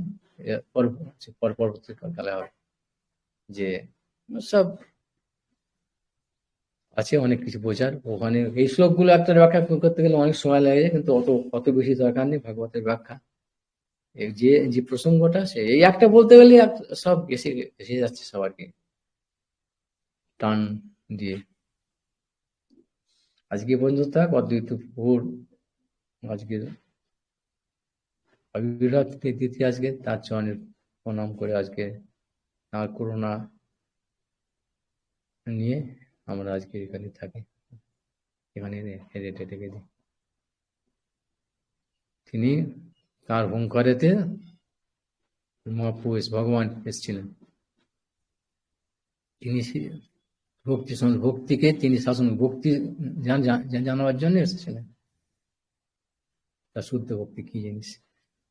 পরবর্তী কালে হবে, যে সব আছে অনেক কিছু বোঝার ওখানে। এই শ্লোকগুলো একটা ব্যাখ্যা করতে গেলে অনেক সময় লাগে যায়, কিন্তু অত বেশি দরকার নেই ভাগবতের ব্যাখ্যা। যে যে প্রসঙ্গটা, সে এই একটা বলতে গেলে সব এসে এসে যাচ্ছে সবারকে টান দিয়ে। আজকে পর্যন্ত থাক, অদ্বৈত প্রভুর আজকে অবিরতকে দিতে আজকে তার চরণের প্রণাম করে আজকে তার করুণা নিয়ে আমরা আজকে এখানে থাকি, এখানে রেটে থেকে দিই। তিনি তার হুঙ্কারেতে মহাপ্রভু ভগবান এসেছিলেন, তিনি ভক্তিকে তিনি শাসন, ভক্তি জানাবার জন্য এসেছিলেন। তার শুদ্ধ ভক্তি কি জিনিস।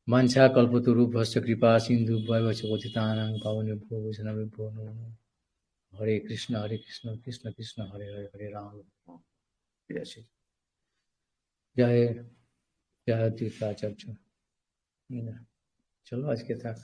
বাঞ্ছা কল্পতরু ভস্য কৃপা সিন্ধু বয়বচ পতিতানাং পাবনেভ্যো বৈষ্ণবেভ্যো নমো নমঃ। হরে কৃষ্ণ কৃষ্ণ কৃষ্ণ হরে হরে, হরে রাম হরে রাম। জয় জয় তীর্থাচার্য। চলো আজকে থাক।